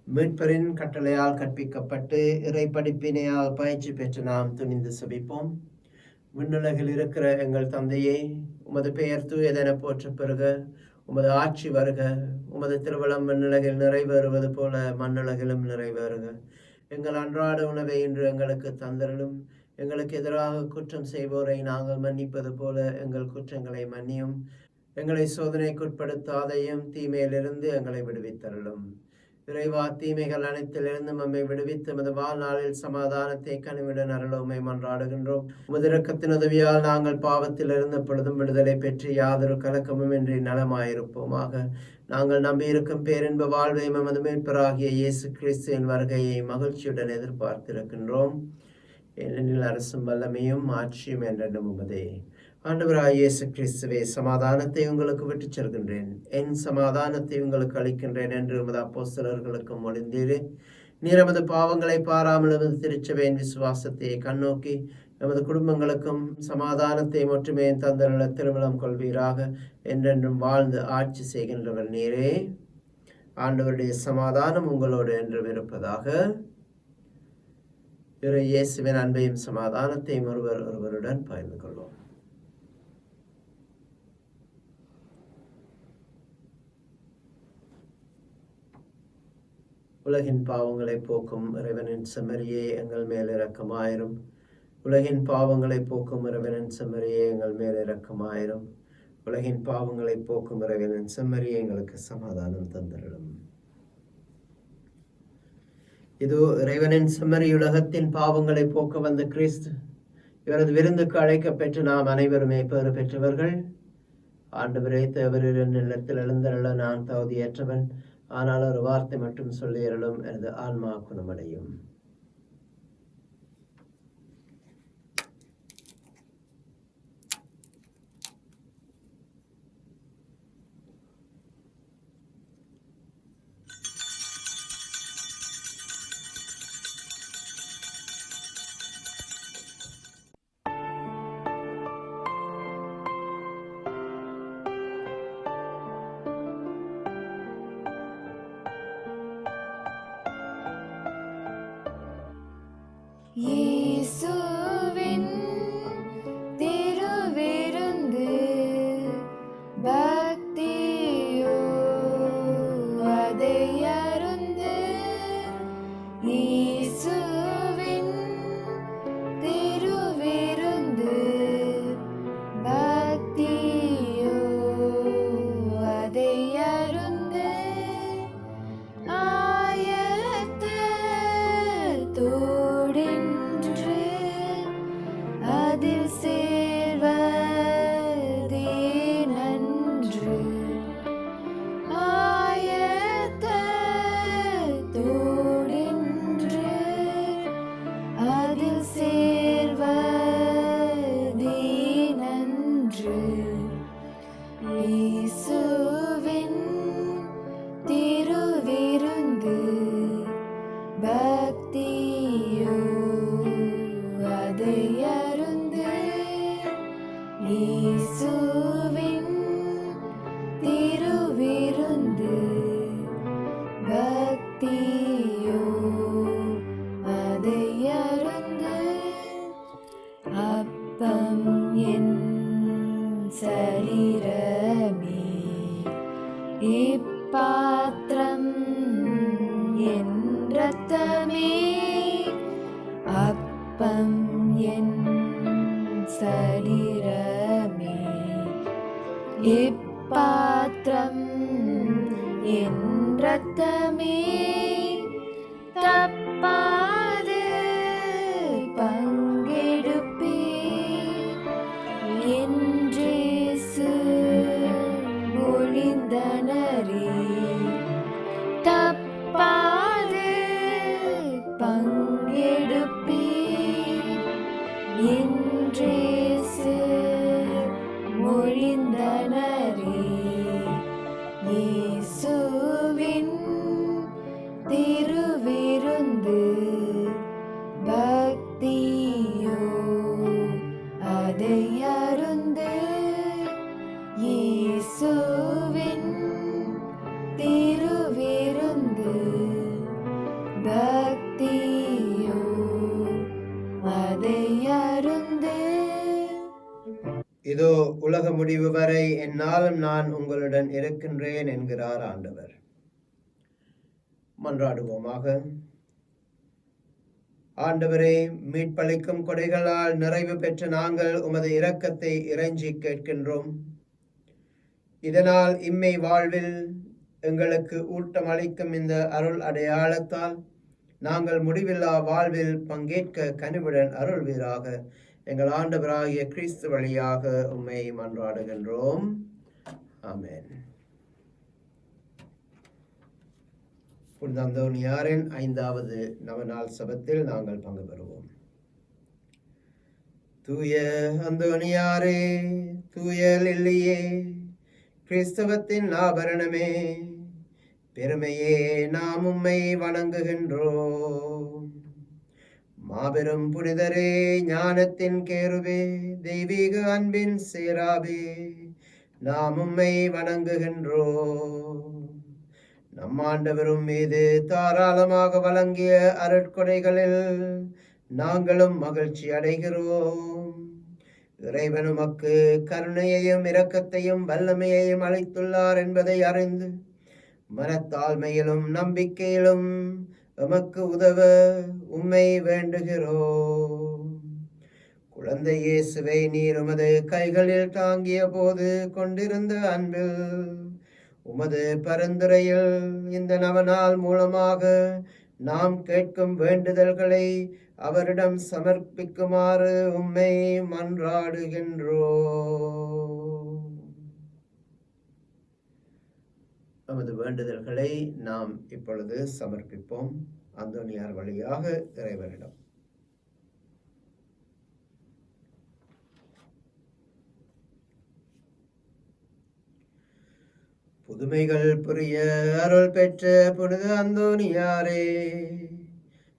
மீட்பரின் கட்டளையால் கற்பிக்கப்பட்டு இறை படிப்பினையால் பயிற்சி பெற்று நாம் துணிந்து செபிப்போம். விண்ணுலகில் இருக்கிற எங்கள் தந்தையே, உமது பெயர் தூயதென போற்ற பெறுக. உமது ஆட்சி வருக. உமது திருவளம் விண்ணுலகில் நிறைவேறுவது போல மண்ணுலகிலும் நிறைவேறுக. எங்கள் அன்றாட உணவை இன்று எங்களுக்கு தந்தருளும். எங்களுக்கு எதிராக குற்றம் செய்வோரை நாங்கள் மன்னிப்பது போல எங்கள் குற்றங்களை மன்னியும். எங்களை சோதனைக்குட்படுத்தாதையும் தீமையிலிருந்து எங்களை விடுவித்தருளும். இறைவா, தீமைகள் அனைத்திலிருந்து நம்மை விடுவித்து உமது வாழ்நாளில் சமாதானத்தை கனிவுடன் அருளுமை மன்றாடுகின்றோம். உமது இரக்கத்தின் உதவியால் நாங்கள் பாவத்திலிருந்து பொழுதும் விடுதலை பெற்று யாதொரு கலக்கமும் இன்றி நலமாயிருப்போமாக. நாங்கள் நம்பியிருக்கும் பேரின்ப வாழ்வை எமது மீட்பராகிய இயேசு கிறிஸ்துவின் வருகையை மகிழ்ச்சியுடன் எதிர்பார்த்திருக்கின்றோம். ஏனெனில் அரசும் வல்லமையும் ஆட்சியும் என்றென்றும் உமதே. ஆண்டவராகிய இயேசு கிறிஸ்துவே, சமாதானத்தை உங்களுக்கு விட்டுச் செல்கின்றேன், என் சமாதானத்தை உங்களுக்கு அளிக்கின்றேன் என்று உமது அப்போஸ்தலர்களுக்கு மொழிந்தீரே. நீர் எமது பாவங்களை பாராமல் எமது திருச்சபையின் விசுவாசத்தை கண்ணோக்கி எமது குடும்பங்களுக்கும் சமாதானத்தை மட்டுமே தந்தருள திருமணம் கொள்வீராக. என்றென்றும் வாழ்ந்து ஆட்சி செய்கின்றவர் நீரே. ஆண்டவருடைய சமாதானம் உங்களோடு என்றும் இருப்பதாக. இறை இயேசுவின் அன்பையும் சமாதானத்தையும் ஒருவருடன் பகிர்ந்து கொள்வோம். உலகின் பாவங்களை போக்கும் இறைவனின் செம்மறியே, எங்கள் மேல் இரக்கமாயிரும். உலகின் பாவங்களை போக்கும் இறைவனின் செம்மறியே, எங்கள் மேல் இரக்கமாயிரும். உலகின் பாவங்களை போக்கும் இறைவனின் செம்மறியே, எங்களுக்கு சமாதானம் தந்தருளும். இது இறைவனின் செம்மறி, உலகத்தின் பாவங்களை போக்க வந்த கிறிஸ்து. இவரது விருந்துக்கு அழைக்கப்பெற்று நாம் அனைவருமே பேறு பெற்றவர்கள். ஆண்டவரே, தேவரின் நிலத்தில் எழுந்தருள நான் தகுதியற்றவன். ஆனால் ஒரு வார்த்தை மட்டும் சொல்லியருளும், எனது ஆன்மா குணமடையும். இயேசுவின் திருவிருந்து பக்தியோ அதை அருந்து. இயேசுவின் திருவிருந்து பக்தியோ அதை அருந்து. அதில் சேர்வதே நன்று. ஆயத்தோடின்று அதில் சேர்வதே நன்று. இயேசுவின் திருவிருந்து பக்தியோ அதை அருந்து. இயேசுவின் திருவிருந்து பக்தியோ அதை அருந்து. அப்பம் என் சரீரமே, இப்பாத்திரம் என் இரத்தமே. அப்பம் என் சரீரமே, இப்பாத்திரம் என் இரத்தமே. தப்பாது பங்கெடுப்பீர் என்றேசு மொழிந்தனரே. தப்பாது பங்கெடுப்பீர் என்றேசு மொழிந்தனரே. இயேசுவின் தீயோ அதை அருந்து இயேசுவின் திருவிருந்து பக்தியோ அதை அருந்து. இதோ உலக முடிவு வரை என்னாலும் நான் உங்களுடன் இருக்கின்றேன் என்கிறார் ஆண்டவர். மன்றாடுவோமாக. ஆண்டவரே, மீட்பளிக்கும் கொடைகளால் நிறைவு பெற்ற நாங்கள் உமது இரக்கத்தை இறைஞ்சி கேட்கின்றோம். இதனால் இம்மை வாழ்வில் எங்களுக்கு ஊட்டம் அளிக்கும் இந்த அருள் அடையாளத்தால் நாங்கள் முடிவில்லா வாழ்வில் பங்கேற்க கனிவுடன் அருள்வீராக. எங்கள் ஆண்டவராகிய கிறிஸ்து வழியாக உம்மை மன்றாடுகின்றோம். ஆமென். புனித அந்தோனியாரின் 5வது நவநாள் சபத்தில் நாங்கள் பங்கு பெறுவோம். தூய அந்தோனியாரே, தூய லில்லியே, கிறிஸ்தவத்தின் ஆபரணமே, பெருமையே, நாம் உம்மை வணங்குகின்றோம். மாபெரும் புனிதரே, ஞானத்தின் கேருவே, தெய்வீக அன்பின் சேராவே, நாம் உம்மை வணங்குகின்றோம். நம் ஆண்டவரும் மீது தாராளமாக வழங்கிய அருட்கொடைகளில் நாங்களும் மகிழ்ச்சி அடைகிறோம். இறைவன் உமக்கு கருணையையும் இரக்கத்தையும் வல்லமையையும் அளித்துள்ளார் என்பதை அறிந்து மனத்தாழ்மையிலும் நம்பிக்கையிலும் எமக்கு உதவ உம்மை வேண்டுகிறோம். குழந்தை இயேசுவை நீர் உமது கைகளில் தாங்கிய போது கொண்டிருந்த அன்பில் உமது பரிந்துரையில் இந்த நவநாள் மூலமாக நாம் கேட்கும் வேண்டுதல்களை அவரிடம் சமர்ப்பிக்குமாறு உம்மை மன்றாடுகின்றோம். நமது வேண்டுதல்களை நாம் இப்பொழுது சமர்ப்பிப்போம். அந்தோனியார் வழியாக இறைவனிடம். புதுமைகள் புரிய அருள் பெற்ற புனித அந்தோனியாரே,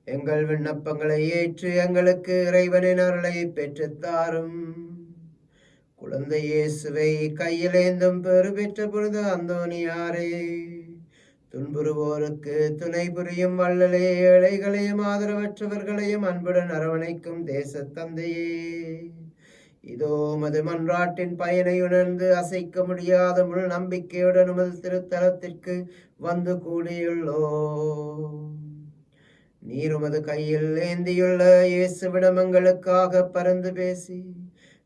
எங்கள் விண்ணப்பங்களை ஏற்று எங்களுக்கு இறைவனின் அருளை பெற்றுத்தாரும். குழந்தை இயேசுவை கையிலேந்தும் பெறு பெற்ற புனித அந்தோனியாரே, துன்புறுவோருக்கு துணை புரியும் வள்ளலே, ஏழைகளையும் ஆதரவற்றவர்களையும் அன்புடன் அரவணைக்கும் தேச தந்தையே, இதோ உமது மன்றாட்டின் பயனை உணர்ந்து அசைக்க முடியாத முழு நம்பிக்கையுடன் உமது திருத்தலத்திற்கு வந்து கூடியுள்ளோம். நீர் உமது கையில் ஏந்தியுள்ள இயேசுவிடம் எங்களுக்காக பரிந்து பேசி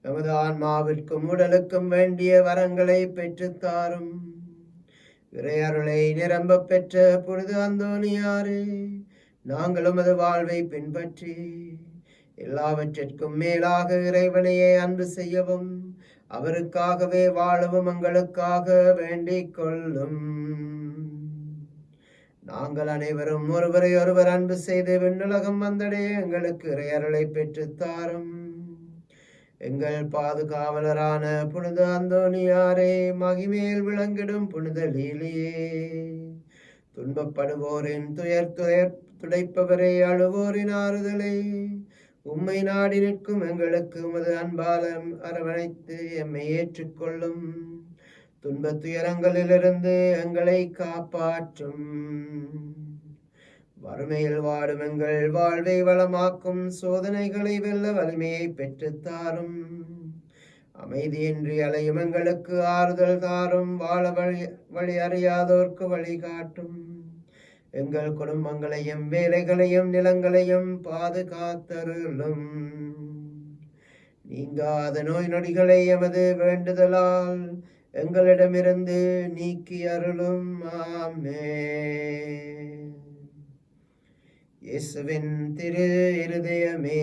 எமது ஆன்மாவிற்கும் உடலுக்கும் வேண்டிய வரங்களை பெற்றுத்தாரும். இறையருளை நிரம்ப பெற்ற புனித அந்தோனியாரே, நாங்கள் உமது வாழ்வை பின்பற்றி எல்லாவற்றிற்கும் மேலாக இறைவனையே அன்பு செய்யவும் அவருக்காகவே வாழவும் எங்களுக்காக வேண்டிக் கொள்ளும். நாங்கள் அனைவரும் ஒருவரை ஒருவர் அன்பு செய்து விண்ணுலகம் வந்தடைய எங்களுக்கு இறையருளை பெற்றுத்தாரும். எங்கள் பாதுகாவலரான புனித அந்தோனியாரே, மகிமேல் விளங்கிடும் புனித லீலியே, துன்பப்படுவோரின் துயர் துடைப்பவரே, அழுவோரின் ஆறுதலே, உம்மை நாடி நிற்கும் எங்களுக்கு உமது அன்பாலம் அரவணைத்து எம்மை ஏற்றுக்கொள்ளும். துன்பத் துயரங்களிலிருந்து எங்களை காப்பாற்றும். வறுமையில் வாடும் எங்கள் வாழ்வை வளமாக்கும் சோதனைகளை வெல்ல வலிமையை பெற்றுத்தாரும். அமைதியின்றி அலையும் எங்களுக்கு ஆறுதல் தாரும். வாழ வழி அறியாதோர்க்கு வழிகாட்டும். எங்கள் குடும்பங்களையும் வேலைகளையும் நிலங்களையும் பாதுகாத்தருளும். நீங்காத நோய் நொடிகளை எமது வேண்டுதலால் எங்களிடமிருந்து நீக்கி அருளும். ஆமென். இயேசுவின் திரு இருதயமே,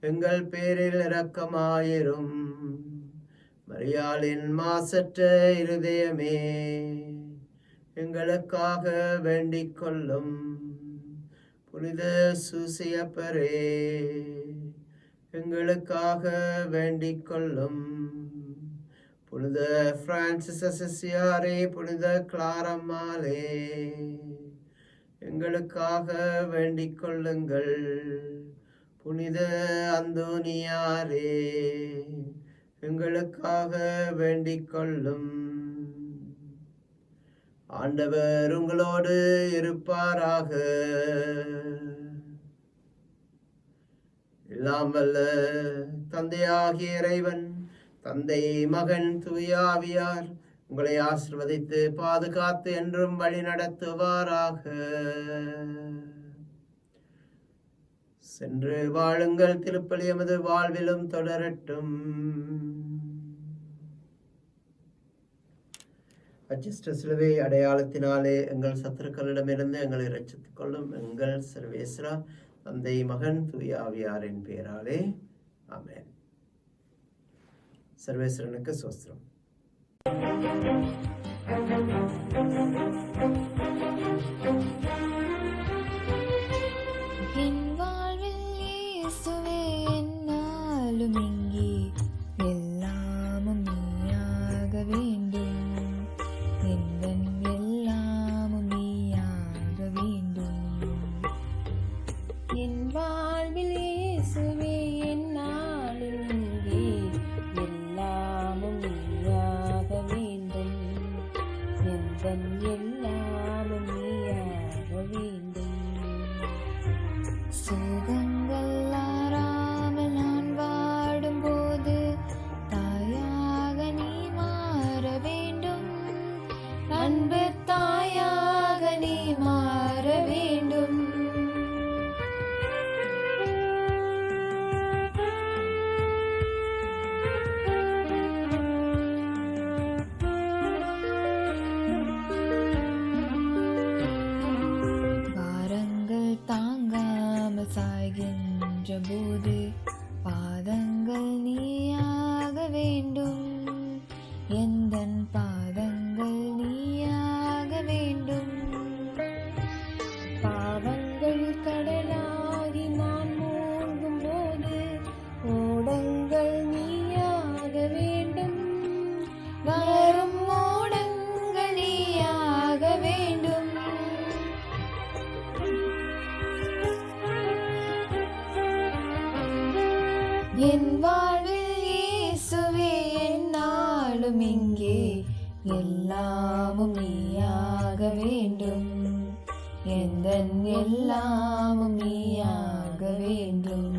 எங்கள் பேரில் இரக்கமாயிரும். மரியாளின் மாசற்ற இருதயமே, எங்களுக்காக வேண்டிக் கொள்ளும். புனித சூசியப்பரே, எங்களுக்காக வேண்டிக் கொள்ளும். புனித பிரான்சிஸ் அசிசியாரே, புனித கிளாரம்மாளே, எங்களுக்காக வேண்டிக் கொள்ளுங்கள். புனித அந்தோனியாரே, எங்களுக்காக வேண்டிக் கொள்ளும். ஆண்டவர் உங்களோடு இருப்பாராக. எல்லாம் வல்ல தந்தையாகிய இறைவன், தந்தை, மகன், தூய ஆவியார் உங்களை ஆசீர்வதித்து பாதுகாத்து என்றும் வழி நடத்துவாராக. சென்று வாழுங்கள். திருப்பலி எமது வாழ்விலும் தொடரட்டும். அச்சிஷ்ட சிலுவை அடையாளத்தினாலே எங்கள் சத்துருக்களிடமிருந்து எங்களை ரட்சித்துக் கொள்ளும் எங்கள் சர்வேஸ்வரா, தந்தை, மகன், தூய ஆவியாரின் பெயராலே ஆமென். சர்வேஸ்வரனுக்கு ஸ்தோத்திரம். என் வாழ்வில் இயேசுவே என்னாலும் இங்கே எல்லாமும் நீயாக வேண்டும். எந்தன் எல்லாமும் நீயாக வேண்டும். என் வாழ்வில் இயேசுவே என்னாலும் இங்கே எல்லாமும் நீயாக வேண்டும். எந்தன் எல்லாமும் நீயாக வேண்டும். சுகங்கள் ஆறாமல் நான் வாடும்போது தாயாக நீ மாற வேண்டும். அன்பு தாயாக நீ மாற வேண்டும். பாரங்கள் தாங்காமல் சாய்கின்ற போது பாதங்கள் நீயாக வேண்டும். எந்தன் பாதங்கள் நீயாக வேண்டும். பாவங்கள் கடலாகி நான் மூழ்கும் போது ஓடங்கள் நீயாக வேண்டும். வரும் ஓடங்கள் நீயாக வேண்டும். என் வாழ்வில் இயேசுவே என்னாலும் இங்கே எல்லாமும் நீயாக வேண்டும். எந்தன் எல்லாமும் நீயாக வேண்டும்.